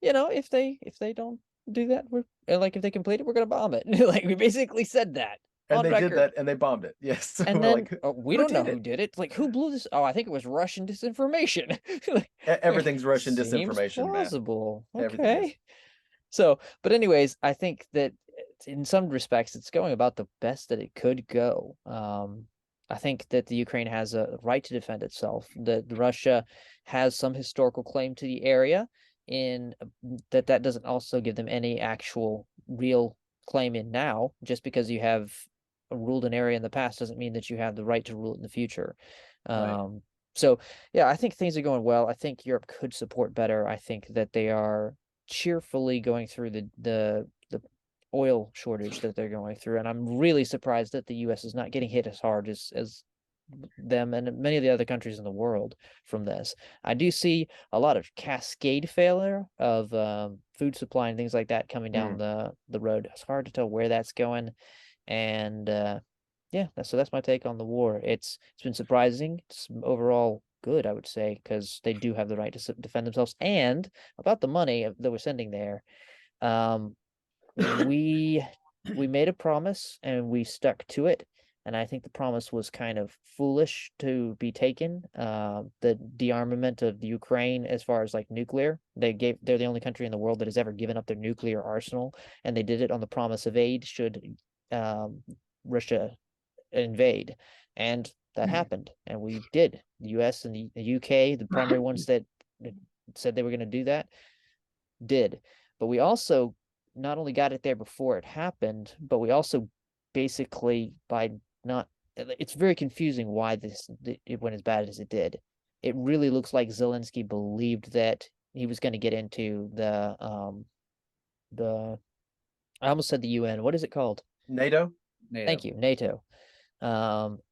if they don't do that, if they complete it, we're gonna bomb it. Like, we basically said that. And they record. did that, and they bombed it. Yes. So And we're then like, we don't know who did it. Like, who blew this? Oh, I think it was Russian disinformation. Like, everything's Russian seems disinformation, Matt. plausible. Everything is. Okay. So, but anyways, I think that in some respects, it's going about the best that it could go. I think that the Ukraine has a right to defend itself. That Russia has some historical claim to the area, in that doesn't also give them any actual real claim in now. Just because you have ruled an area in the past doesn't mean that you have the right to rule it in the future. Right. So yeah, I think things are going well. I think Europe could support better. I think that they are cheerfully going through the oil shortage that they're going through, and I'm really surprised that the U.S. is not getting hit as hard as them and many of the other countries in the world from this. I do see a lot of cascade failure of food supply and things like that coming down the road. It's hard to tell where that's going, and yeah, that's my take on the war. It's been surprising. It's overall good, I would say, because they do have the right to defend themselves. And about the money that we're sending there, um, we made a promise and we stuck to it. And I think the promise was kind of foolish to be taken. The dearmament of the Ukraine, as far as like nuclear, they're the only country in the world that has ever given up their nuclear arsenal, and they did it on the promise of aid should Russia invade, and that happened, and we did. The U.S. and the UK, the primary ones that said they were going to do that, did. But we also not only got it there before it happened, but we also basically by not. It's very confusing why it went as bad as it did. It really looks like Zelensky believed that he was going to get into the I almost said the UN. What is it called? NATO. Thank you, NATO.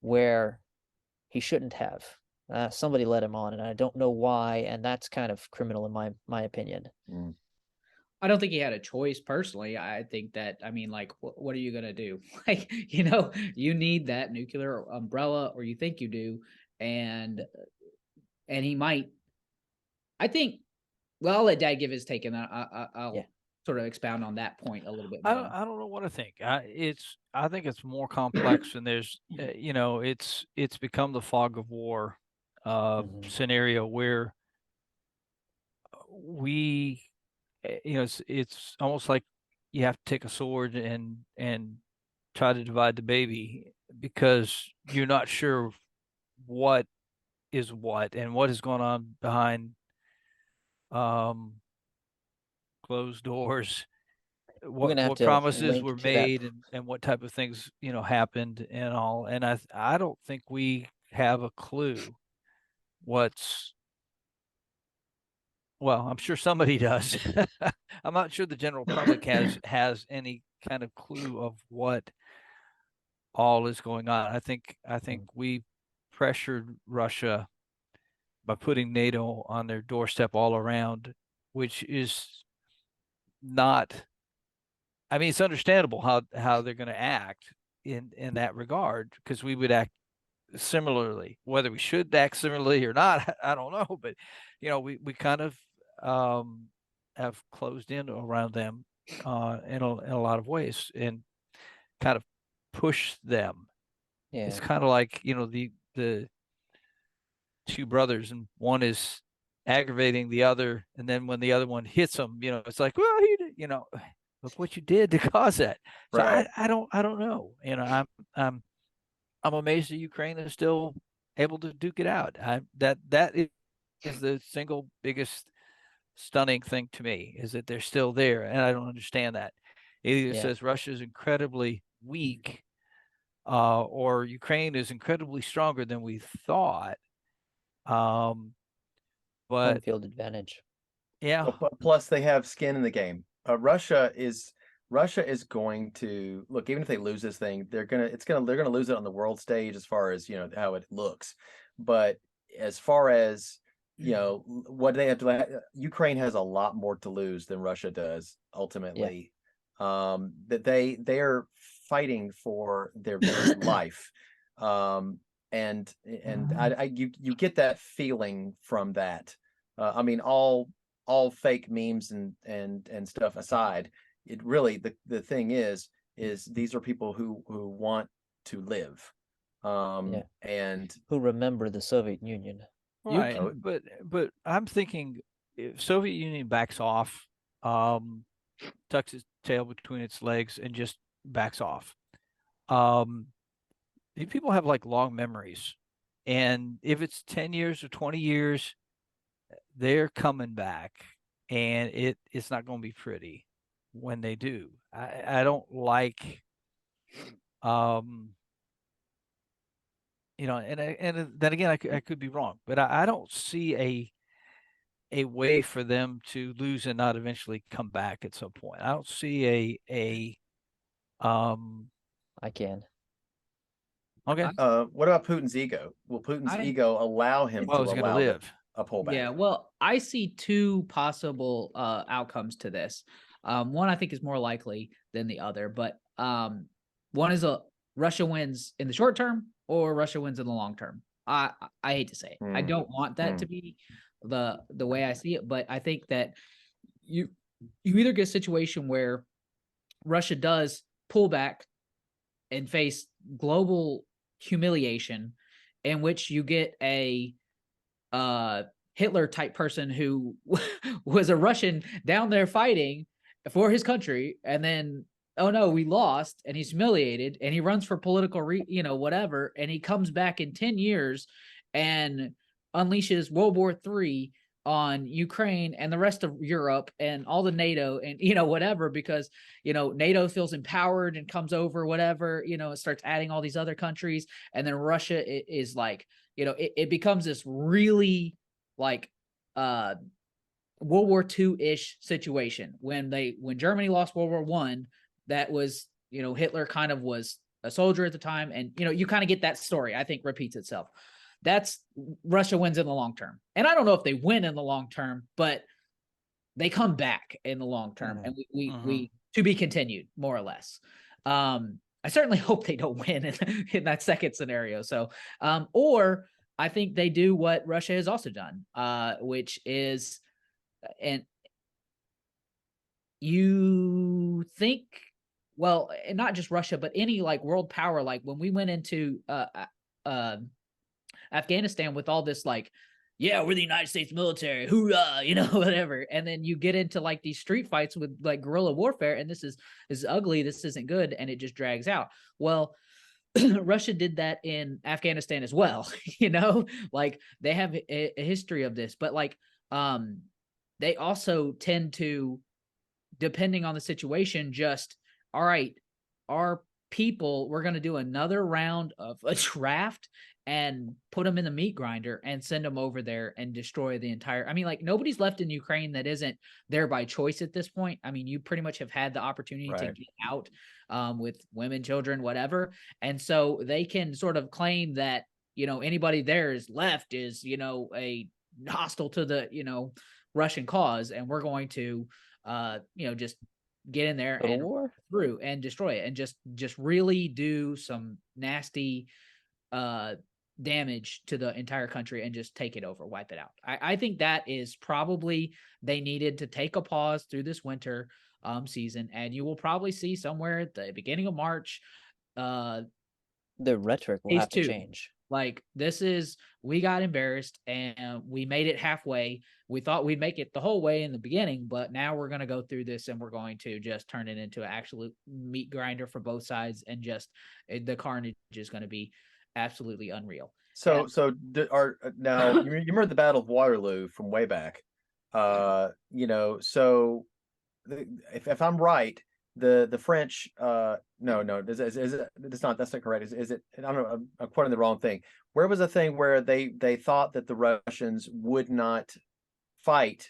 Where he shouldn't have. Somebody let him on, and I don't know why, and that's kind of criminal in my opinion. I don't think he had a choice personally. I think that, I mean, like, what are you going to do? Like, you need that nuclear umbrella, or you think you do. And he might, I think, well, I'll let Dad give his take, and I'll sort of expound on that point a little bit more. I don't know what I think. I think it's more complex, and there's it's become the fog of war scenario where we it's almost like you have to take a sword and try to divide the baby, because you're not sure what is what and what is going on behind closed doors, what promises were made, and what type of things happened and all. And I don't think we have a clue what's, well, I'm sure somebody does. I'm not sure the general public has any kind of clue of what all is going on. I think we pressured Russia by putting NATO on their doorstep all around, which is not, I mean, it's understandable how they're going to act in that regard, because we would act similarly. Whether we should act similarly or not, I don't know. But we kind of have closed in around them in a lot of ways, and kind of push them. Yeah. It's kind of like the two brothers, and one is aggravating the other, and then when the other one hits them, it's like, well, look what you did to cause that. So Right. I don't know. I'm amazed that Ukraine is still able to duke it out. That is the single biggest stunning thing to me, is that they're still there, and I don't understand that. It either says Russia is incredibly weak, or Ukraine is incredibly stronger than we thought. Home But field advantage. yeah, Plus, they have skin in the game. Russia is going to look, even if they lose this thing, they're gonna lose it on the world stage as far as how it looks. But as far as what they have to, Ukraine has a lot more to lose than Russia does ultimately. That they're fighting for their very life. And you get that feeling from that. I mean, all fake memes and stuff aside, it really, the thing is these are people who want to live, and who remember the Soviet Union. right. But I'm thinking, if Soviet Union backs off, tucks its tail between its legs and just backs off, these people have like long memories, and if it's 10 years or 20 years, they're coming back, and it's not going to be pretty. when they do. I don't like, um, and then again, I could be wrong, but I don't see a way for them to lose and not eventually come back at some point. I don't see um, I can. okay, What about Putin's ego? Will Putin's I- ego allow him well, to he's going to allow live. a pullback? Yeah, well, I see two possible outcomes to this. One I think is more likely than the other, but one is Russia wins in the short term or Russia wins in the long term. I hate to say it. I Hmm. don't want that to be the way I see it, but I think that you either get a situation where Russia does pull back and face global humiliation, in which you get a Hitler type person who was a Russian down there fighting for his country, and then oh no, we lost, and he's humiliated, and he runs for political whatever, and he comes back in 10 years and unleashes World War III on Ukraine and the rest of Europe and all the NATO and whatever, because NATO feels empowered and comes over, whatever, it starts adding all these other countries, and then Russia is like, it becomes this really like World War II-ish situation. When Germany lost World War One, that was, Hitler kind of was a soldier at the time, and you kind of get that story, I think, repeats itself. That's Russia wins in the long term. And I don't know if they win in the long term, but they come back in the long term, and we to be continued, more or less. I certainly hope they don't win in that second scenario. So, or I think they do what Russia has also done, which is, and you think, well, and not just Russia, but any like world power, like when we went into Afghanistan with all this like, yeah, we're the United States military, hoorah, whatever. And then you get into like these street fights with like guerrilla warfare, and this is ugly, this isn't good, and it just drags out. Well, Russia did that in Afghanistan as well, like they have a history of this, but like they also tend to, depending on the situation, just, all right, our people, we're going to do another round of a draft and put them in the meat grinder and send them over there and destroy the entire, I mean, like nobody's left in Ukraine that isn't there by choice at this point. I mean, you pretty much have had the opportunity to get out with women, children, whatever. And so they can sort of claim that, anybody there is left is, a hostile to the, Russian cause. And we're going to, just get in there and war through and destroy it and just really do some nasty damage to the entire country and just take it over, wipe it out. I think that is probably, they needed to take a pause through this winter season, and you will probably see somewhere at the beginning of March the rhetoric will have to change. Like, this is, we got embarrassed and we made it halfway. We thought we'd make it the whole way in the beginning, but now we're going to go through this and we're going to just turn it into an absolute meat grinder for both sides, and just the carnage is going to be absolutely unreal. So now you remember the Battle of Waterloo from way back, so if I'm right, the French, no, is it, it's not, that's not correct. Is it, I don't know, I'm quoting the wrong thing. Where was the thing where they thought that the Russians would not fight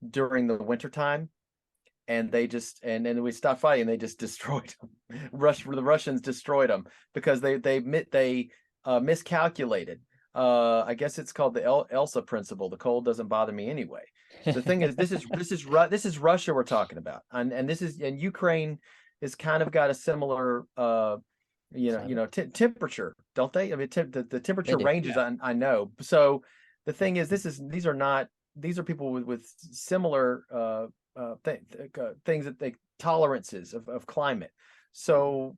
during the wintertime, and they just, and then we stopped fighting, and they just destroyed them. The Russians destroyed them because they miscalculated. I guess it's called the Elsa principle. The cold doesn't bother me anyway. The thing is, this is Russia we're talking about, and this is, and Ukraine is kind of got a similar temperature, don't they? I mean, the temperature ranges. Yeah. I know. So the thing is, these are people with similar things, that they tolerances of climate. So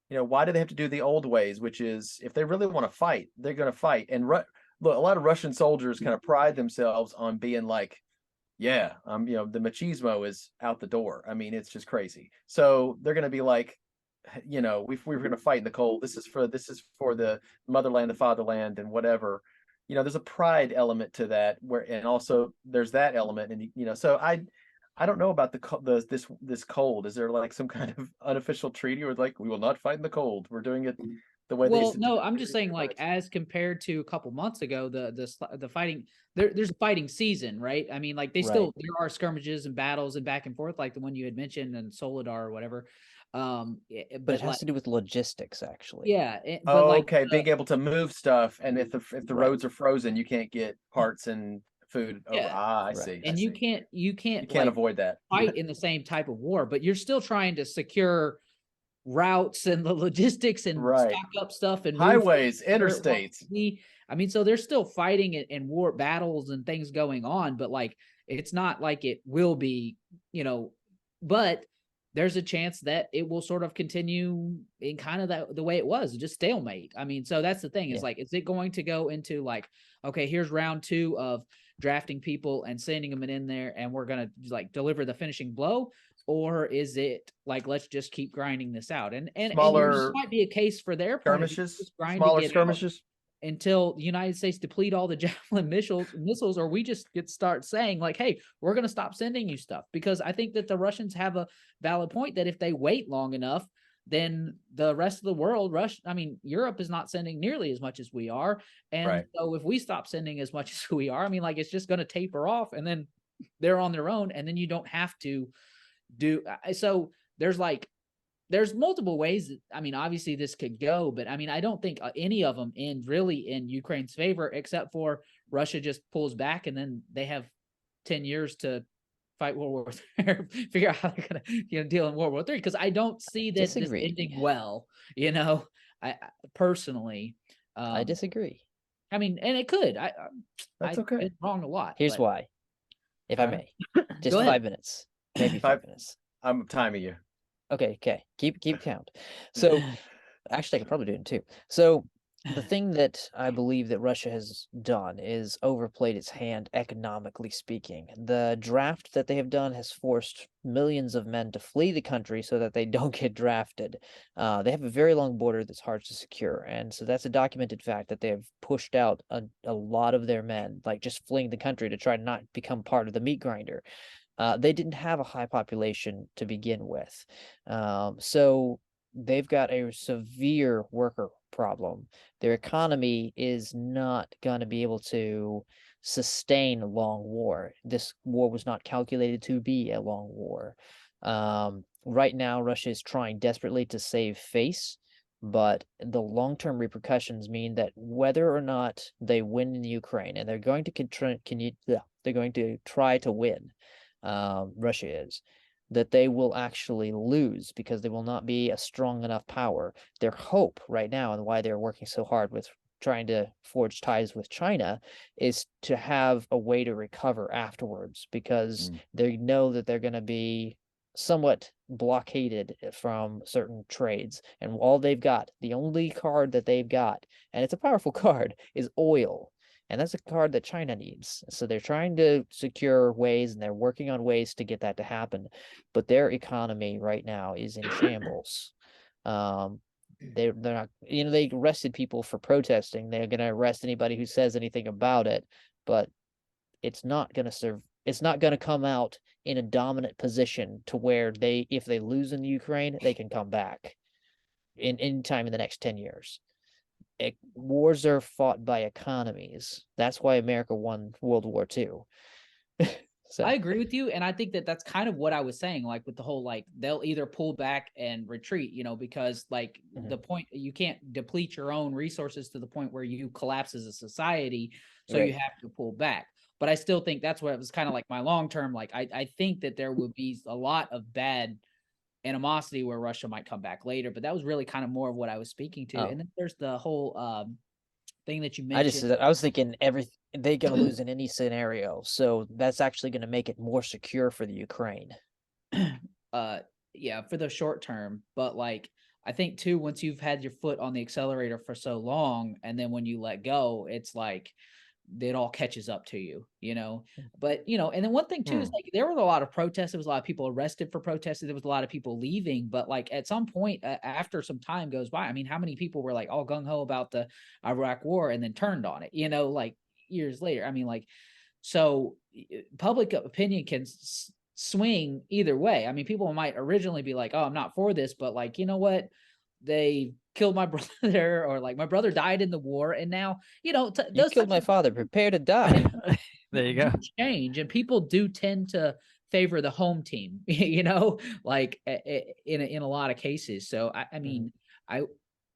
why do they have to do the old ways, which is, if they really want to fight, they're going to fight. And look, a lot of Russian soldiers kind of pride themselves on being like, yeah, the machismo is out the door. I mean, it's just crazy. So they're going to be like, we were going to fight in the cold. This is for the motherland, the fatherland, and whatever. There's a pride element to that, and also there's that element. And, so I don't know about this cold. Is there like some kind of unofficial treaty or like we will not fight in the cold? We're doing it the way they Well, used to do no, it I'm just saying, during like, fights. as compared to a couple months ago, the fighting there's a fighting season, right? I mean, like, Right. there are skirmishes and battles and back and forth, like the one you had mentioned in Solidar or whatever. But But it has like, to do with logistics, actually. yeah, but Oh, like, okay, being able to move stuff, and if the Right. roads are frozen, you can't get parts and food over. Yeah. I Right. see. I and you see. can't You can't like avoid that. fight in the same type of war, but you're still trying to secure routes and the logistics and Right. stock up stuff and move Highways, where it wants interstates. to be. I mean, so there's still fighting and war battles and things going on, but like it's not like it will be, but there's a chance that it will sort of continue in kind of the way it was, just stalemate. I mean, so that's the thing is Yeah. like, is it going to go into like, okay, here's round 2 of drafting people and sending them in there and we're going to like deliver the finishing blow? Or is it like, let's just keep grinding this out? And there Smaller might be a case for their point of view, skirmishes, just grinding smaller it out skirmishes. until the United States deplete all the Javelin missiles, or we just start saying like, hey, we're going to stop sending you stuff. Because I think that the Russians have a valid point that if they wait long enough, then the rest of the world, Europe is not sending nearly as much as we are. And Right. so if we stop sending as much as we are, I mean, like, it's just going to taper off and then they're on their own. And then you don't have to do. So there's multiple ways that, I mean, obviously this could go, but I mean, I don't think any of them end really in Ukraine's favor, except for Russia just pulls back and then they have 10 years to fight World War III, figure out how they're going to, deal in World War III. Cause I don't see this Disagree. ending well, I personally, I disagree. I mean, and it could, That's I've okay. been wrong a lot. Here's but why, if I Alright. may. Just Go ahead. 5 minutes, maybe 5 minutes. I'm timing you. Okay. Keep count. So actually, I could probably do it in 2. So the thing that I believe that Russia has done is overplayed its hand economically speaking. The draft that they have done has forced millions of men to flee the country so that they don't get drafted. They have a very long border that's hard to secure. And so that's a documented fact that they have pushed out a lot of their men, like just fleeing the country to try to not become part of the meat grinder. They didn't have a high population to begin with. So they've got a severe worker problem. Their economy is not going to be able to sustain a long war. This war was not calculated to be a long war. Right now, Russia is trying desperately to save face, but the long-term repercussions mean that whether or not they win in Ukraine, and they're going to try to win, Russia is, that they will actually lose because they will not be a strong enough power. Their hope right now, and why they're working so hard with trying to forge ties with China, is to have a way to recover afterwards, because they know that they're going to be somewhat blockaded from certain trades. And all they've got, the only card that they've got, and it's a powerful card, is oil. And that's a card that China needs. So they're trying to secure ways, and they're working on ways to get that to happen. But their economy right now is in shambles. They're not, they arrested people for protesting. They're going to arrest anybody who says anything about it, but it's not going to serve. It's not going to come out in a dominant position to where if they lose in Ukraine, they can come back in time in the next 10 years. Wars are fought by economies. That's why America won World War II. So I agree with you, and I think that that's kind of what I was saying, like with the whole, like, they'll either pull back and retreat, because like the point, you can't deplete your own resources to the point where you collapse as a society, so you have to pull back. But I still think that's what it was kind of like my long term. Like I think that there would be a lot of bad animosity where Russia might come back later, but that was really kind of more of what I was speaking to. And then there's the whole thing that you mentioned. I was thinking they're gonna lose in any scenario, so that's actually gonna make it more secure for the Ukraine. Yeah, for the short term, but like I think too, once you've had your foot on the accelerator for so long, and then when you let go, it's like it all catches up to you, but and then one thing too is like there were a lot of protests. There was a lot of people arrested for protesting. There was a lot of people leaving, but like at some point after some time goes by, I mean, how many people were like all gung-ho about the Iraq war and then turned on it, like years later? I mean, like, so public opinion can swing either way. I mean, people might originally be like, oh, I'm not for this, but like, you know what? They killed my brother, or like my brother died in the war, and now, you know, You those killed types my of father. Prepare to die. There you go. do change, and people do tend to favor the home team, you know, like in a lot of cases. So I mean,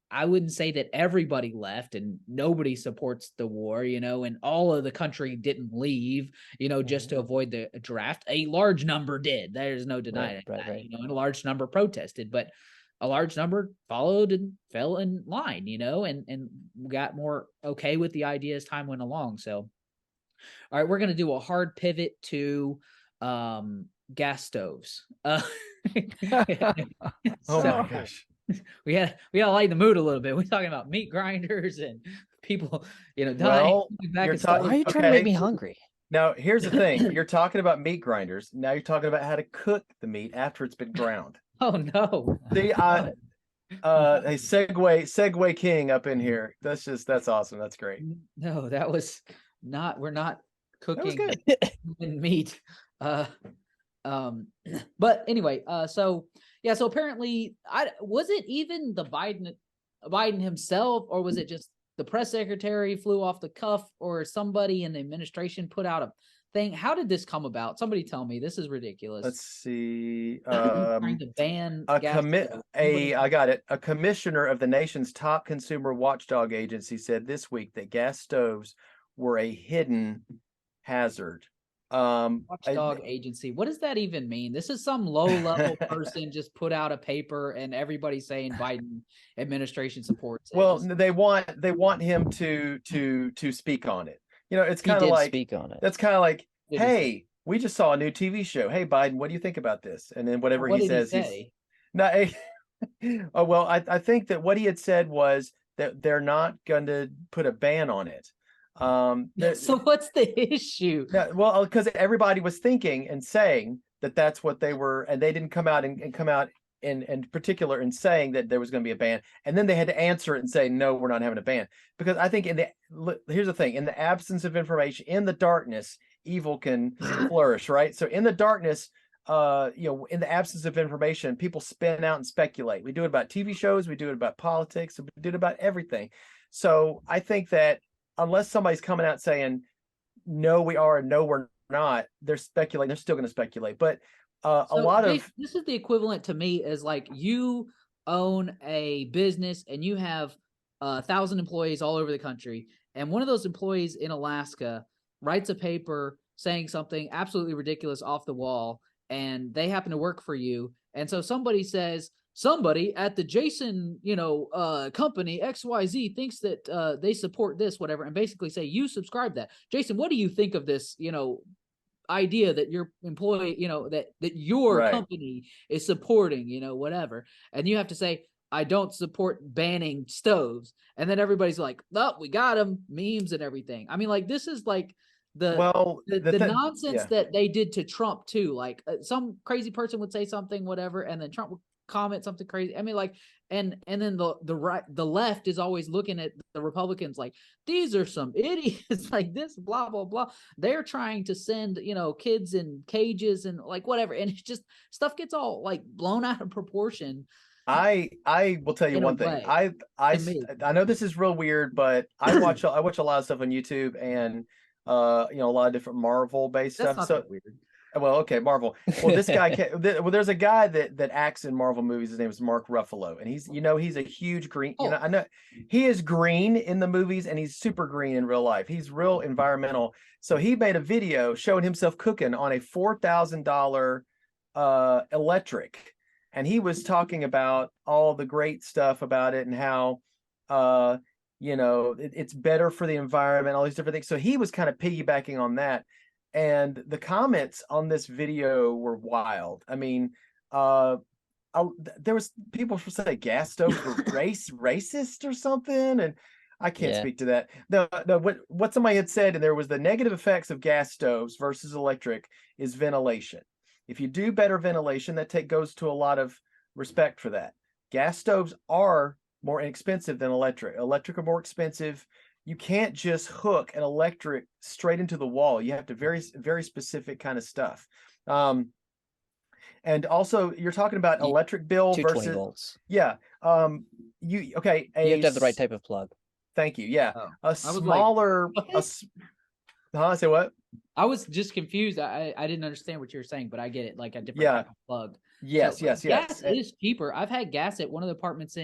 I wouldn't say that everybody left and nobody supports the war, you know, and all of the country didn't leave, you know, just to avoid the draft. A large number did. There's no denying that, you know, and a large number protested, but a large number followed and fell in line, you know, and got more okay with the idea as time went along. So, all right, we're going to do a hard pivot to gas stoves. Oh So, my gosh. we had to lighten the mood a little bit. We're talking about meat grinders and people, you know, dying. Well, back you're and stuff. Why are you trying to make me Okay. hungry? Now, here's the thing. You're talking about meat grinders. Now you're talking about how to cook the meat after it's been ground. Oh no. See, a segue king up in here. That's awesome. That's great. No, that was not. We're not That was cooking good. human meat. But anyway, so yeah, so apparently, was it even the Biden himself, or was it just the press secretary flew off the cuff, or somebody in the administration put out a thing? How did this come about? Somebody tell me. This is ridiculous. Let's see. Trying to ban I gas stoves. got it. A commissioner of the nation's top consumer watchdog agency said this week that gas stoves were a hidden hazard. Watchdog agency. What does that even mean? This is some low-level person just put out a paper and everybody's saying Biden administration supports it. Well, they want him to speak on it. You know, it's He kind of did like speak on it. that's kind of like, Did he hey, we just saw a new TV show. Hey, Biden, what do you think about this? And then whatever What he did says, say? no. Oh well, I think that what he had said was that they're not going to put a ban on it. So what's the issue? No, well, because everybody was thinking and saying that that's what they were, and they didn't come out and come out in particular in saying that there was going to be a ban, and then they had to answer it and say, no, we're not having a ban. Because I think here's the thing, in the absence of information, in the darkness, evil can flourish, right? So in the darkness, in the absence of information, people spin out and speculate. We do it about TV shows, we do it about politics, we do it about everything. So I think that unless somebody's coming out saying, no, we are, and no, we're not, they're speculating. They're still going to speculate. But this is the equivalent to me as like you own a business and you have 1,000 employees all over the country, and one of those employees in Alaska writes a paper saying something absolutely ridiculous off the wall, and they happen to work for you, and so somebody says, somebody at the Jason, company XYZ thinks that they support this, whatever, and basically say, you subscribe that. Jason, what do you think of this, idea that your employee, that your Right. company is supporting, whatever. And you have to say, I don't support banning stoves. And then everybody's like, oh, we got them, memes and everything. I mean, like, this is like the nonsense that they did to Trump too. Like some crazy person would say something, whatever, and then Trump would comment something crazy. I mean, like, and then the left is always looking at the Republicans like, these are some idiots, like this, blah blah blah. They're trying to send kids in cages and like whatever, and it's just stuff gets all like blown out of proportion. I will tell you one thing. I know this is real weird, but I watch a lot of stuff on YouTube and a lot of different Marvel based That's stuff. not So that weird. well, okay, Marvel. Well, this guy there's a guy that acts in Marvel movies. His name is Mark Ruffalo, and he's a huge green. I know he is green in the movies, and he's super green in real life. He's real environmental. So he made a video showing himself cooking on a $4,000 electric, and he was talking about all the great stuff about it and how it's better for the environment, all these different things. So he was kind of piggybacking on that. And the comments on this video were wild. I mean, there was people for say gas stoves were racist or something, and I can't speak to that. No, what somebody had said, and there was the negative effects of gas stoves versus electric is ventilation. If you do better ventilation, that goes to a lot of respect for that. Gas stoves are more inexpensive than electric. Electric are more expensive. You can't just hook an electric straight into the wall. You have to very, very specific kind of stuff. And also, you're talking about Ye- electric bill 220 versus volts. yeah. You okay? You have to have the right s- type of plug. Thank you. Yeah, Oh, a I was like, smaller. what? Huh? Say what? I was just confused. I didn't understand what you were saying, but I get it. Like a different Yeah. type of plug. Yes, So yes, gas yes. is cheaper. I've had gas at one of the apartments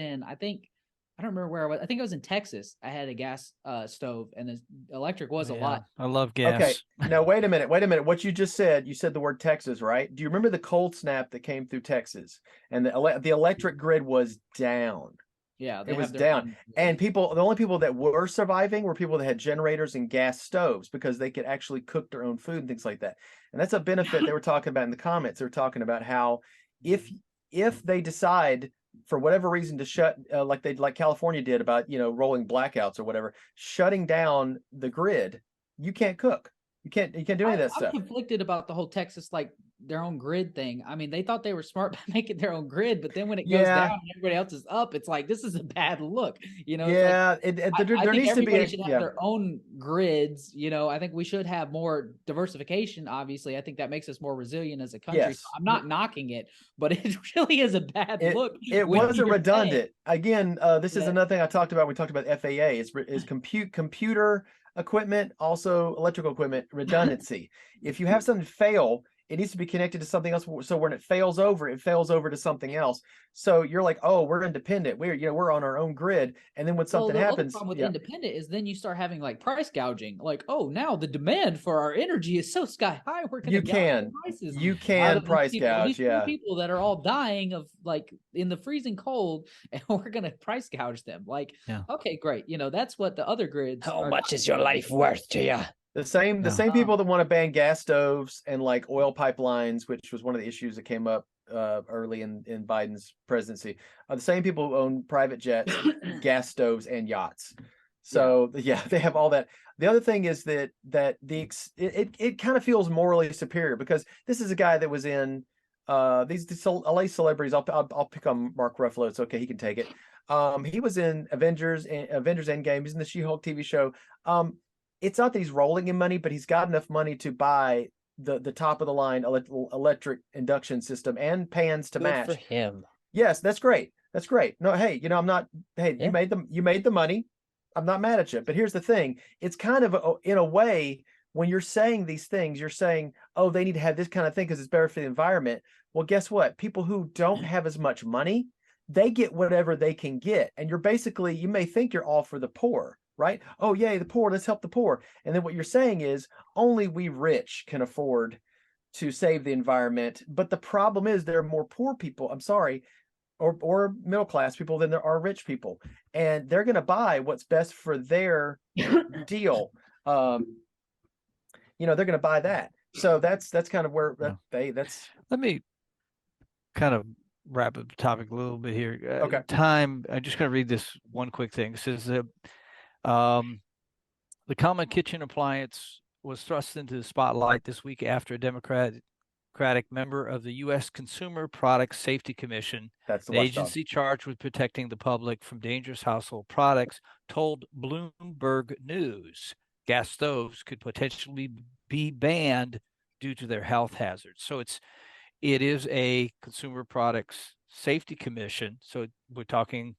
I don't remember where I was. I think I was in Texas. I had a gas stove, and the electric was a Yeah, lot. I love gas. Okay. Now wait a minute. Wait a minute. What you just said? You said the word Texas, right? Do you remember the cold snap that came through Texas, and the electric grid was down? Yeah, It was down, and the only people that were surviving were people that had generators and gas stoves because they could actually cook their own food and things like that. And that's a benefit they were talking about in the comments. They were talking about how if they decide for whatever reason to shut like California did about rolling blackouts or whatever, shutting down the grid, you can't cook. You can't do any of that I'm stuff. conflicted about the whole Texas their own grid thing. I mean, they thought they were smart by making their own grid, but then when it goes Yeah. down and everybody else is up, it's like this is a bad look. It's like Yeah, I there think needs to be everybody a should have yeah. their own grids. I think we should have more diversification. Obviously, I think that makes us more resilient as a country. Yes. So I'm not knocking it, but it really is a bad look. It when wasn't you're redundant. Again, this is that- another thing I talked about when we talked about FAA. Is computer equipment, also electrical equipment redundancy. If you have something fail, it needs to be connected to something else. So when it fails over to something else. So you're like, oh, we're independent. We're on our own grid. And then when Well, something the other happens, problem with yeah, independent is then you start having like price gouging. Like, oh, now the demand for our energy is so sky high, we're going to you gouge the can prices you out can of these price people. gouge. These poor Yeah. people that are all dying of like in the freezing cold, and we're going to price gouge them. Like, Yeah. okay, great. That's what the other grids. How are much not is your doing. life worth to you? The same Yeah. people that want to ban gas stoves and like oil pipelines, which was one of the issues that came up early in Biden's presidency, are the same people who own private jets, gas stoves, and yachts. So yeah, they have all that. The other thing is that it kind of feels morally superior because this is a guy that was in these LA celebrities. I'll pick on Mark Ruffalo. It's okay, he can take it. He was in Avengers Endgame. He's in the She-Hulk TV show. It's not that he's rolling in money, but he's got enough money to buy the top of the line electric induction system and pans to Good match. for him. Yes, that's great. That's great. No, hey, I'm not. Hey, Yeah. you made the money. I'm not mad at you. But here's the thing: it's kind of in a way when you're saying these things, you're saying, oh, they need to have this kind of thing because it's better for the environment. Well, guess what? People who don't have as much money, they get whatever they can get, and you may think you're all for the poor. Right? Oh, yay, the poor, let's help the poor. And then what you're saying is only we rich can afford to save the environment. But the problem is there are more poor people, I'm sorry, or middle class people than there are rich people. And they're going to buy what's best for their deal. They're going to buy that. So that's kind of where that's. Let me kind of wrap up the topic a little bit here. Okay. I'm just going to read this one quick thing. It says the common kitchen appliance was thrust into the spotlight this week after a Democratic member of the U.S. Consumer Product Safety Commission, That's the the watchdog. agency charged with protecting the public from dangerous household products, told Bloomberg News gas stoves could potentially be banned due to their health hazards. So it is a Consumer Products Safety Commission. So we're talking,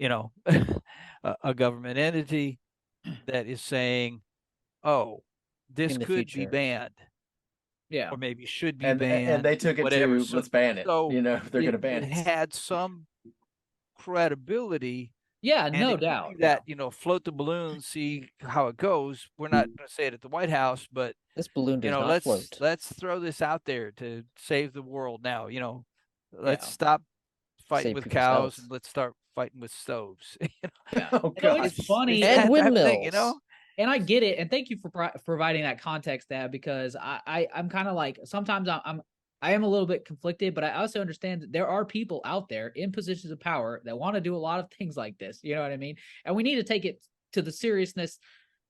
a government entity that is saying, oh, this In the could be future. banned, Yeah. or maybe should be And banned. they took it whatever. to let's ban it. So they're going to ban it it. had some credibility. Yeah, And no it could be doubt. that, float the balloon, see how it goes. We're not going to say it at the White House, but This balloon does not let's float. let's throw this out there to save the world now. Let's Yeah. stop fighting Save with people's cows health. and let's start fighting with stoves. Oh, You know, gosh. it's funny. that And type of thing, windmills. And I get it, and thank you for providing that context, Dad, because I'm kind of like sometimes I am a little bit conflicted, but I also understand that there are people out there in positions of power that want to do a lot of things like this. You know what I mean? And we need to take it to the seriousness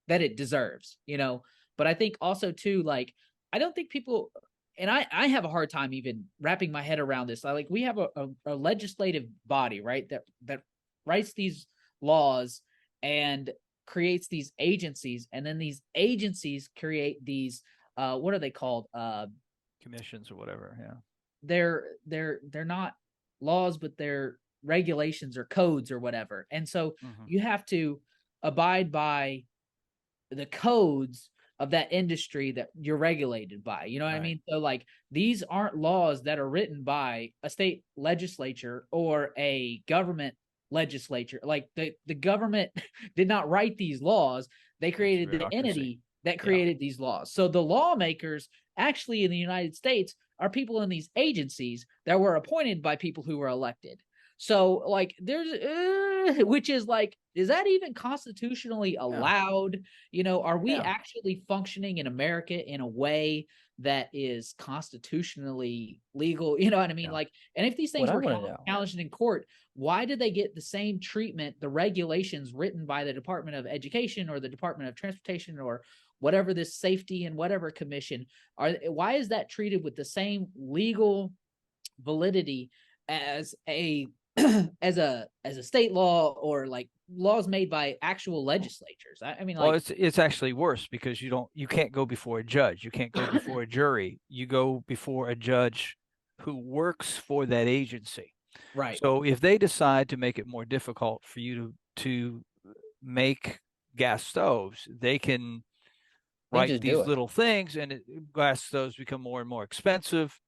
that it deserves. But I think also too, like I don't think people, and I have a hard time even wrapping my head around this. Like we have a legislative body, right, that writes these laws and creates these agencies, and then these agencies create these what are they called? Commissions or whatever. Yeah. they're not laws, but they're regulations or codes or whatever. And so Mhm. you have to abide by the codes of that industry that you're regulated by. You know what I Right. mean? So like these aren't laws that are written by a state legislature or a government legislature. Like the government did not write these laws. They created the bureaucracy. entity that Yeah. created these laws. So the lawmakers actually in the United States are people in these agencies that were appointed by people who were elected. So like there's which is like, is that even constitutionally allowed? You know, are we Yeah. actually functioning in America in a way that is constitutionally legal? You know what I mean? Yeah. Like, and if these things What I were wanna know- challenged in court, why did they get the same treatment, the regulations written by the Department of Education or the Department of Transportation or whatever this safety and whatever commission why is that treated with the same legal validity as a as a state law or like laws made by actual legislatures? I mean, Well, like, it's actually worse because you can't go before a judge. You can't go before a jury. You go before a judge who works for that agency. right. So if they decide to make it more difficult for you to make gas stoves, they can They write just these do it. little things, and gas stoves become more and more expensive,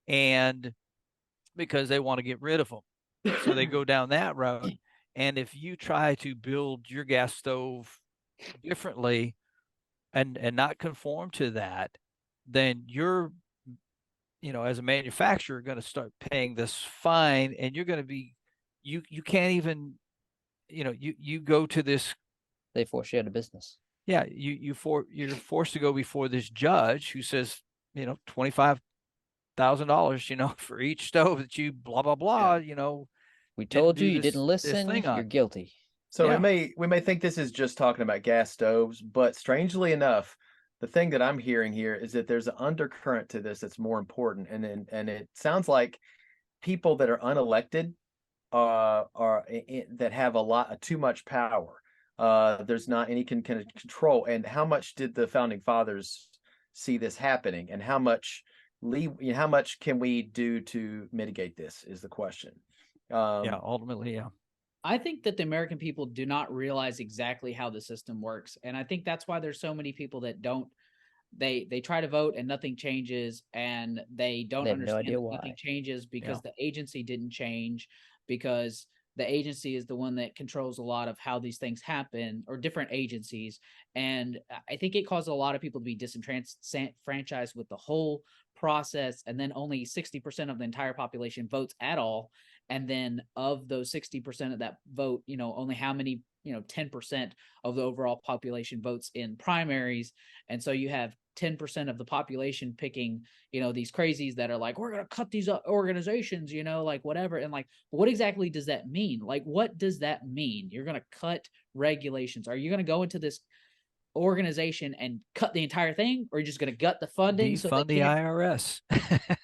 and because they want to get rid of them, so they go down that road. And if you try to build your gas stove differently and not conform to that, then you're, as a manufacturer, going to start paying this fine, and you're going to be, you can't even, you go to this, They force you out of business. yeah, you're forced to go before this judge who says, $25,000, for each stove that you blah blah blah, We didn't told you, do you this didn't listen, thing you're on. guilty. So Yeah. we may think this is just talking about gas stoves, but strangely enough, the thing that I'm hearing here is that there's an undercurrent to this that's more important, and it sounds like people that are unelected that have too much power. There's not any kind of control. And how much did the founding fathers see this happening, and how much can we do to mitigate this is the question. Yeah, ultimately, yeah. I think that the American people do not realize exactly how the system works. And I think that's why there's so many people that don't, they try to vote and nothing changes, and they don't They have no understand idea that why. nothing changes because Yeah. the agency didn't change, because the agency is the one that controls a lot of how these things happen, or different agencies. And I think it caused a lot of people to be disenfranchised with the whole process. And then only 60% of the entire population votes at all. And then of those 60% of that vote, only how many, 10% of the overall population votes in primaries. And so you have 10% of the population picking, these crazies that are like, we're going to cut these organizations, like whatever. And like, what exactly does that mean? Like, what does that mean? You're going to cut regulations. Are you going to go into this organization and cut the entire thing, or are you just going to gut the funding so Defund they the can't? IRS.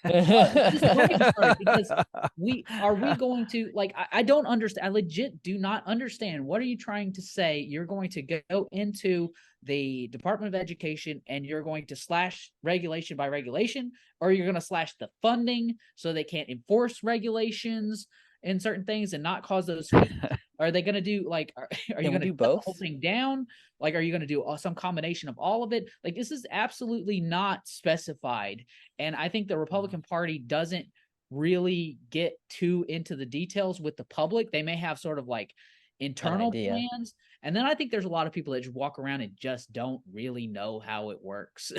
This is the crazy part, because we going to, like, I don't understand. I legit do not understand. What are you trying to say? You're going to go into the Department of Education and you're going to slash regulation by regulation, or you're going to slash the funding so they can't enforce regulations in certain things and not cause those fees? Are they going to do, like, are you Can we going to do shut the whole both? thing down? Like, are you going to do some combination of all of it? Like, this is absolutely not specified. And I think the Republican Party doesn't really get too into the details with the public. They may have sort of like internal idea. plans. And then I think there's a lot of people that just walk around and just don't really know how it works.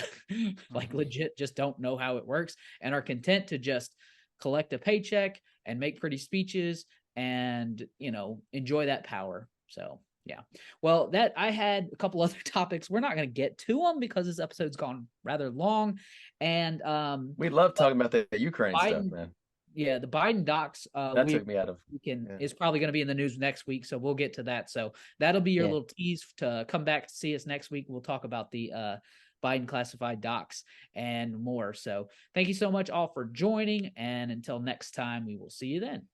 Like, legit just don't know how it works, and are content to just collect a paycheck and make pretty speeches and, enjoy that power. So yeah. Well, that I had a couple other topics. We're not going to get to them because this episode's gone rather long. And We love talking about the Ukraine stuff, Biden, man. yeah, the Biden docs That took me out of. is probably going to be in the news next week, so we'll get to that. So that'll be your Yeah. little tease to come back to see us next week. We'll talk about the Biden classified docs and more. So thank you so much all for joining, and until next time, we will see you then.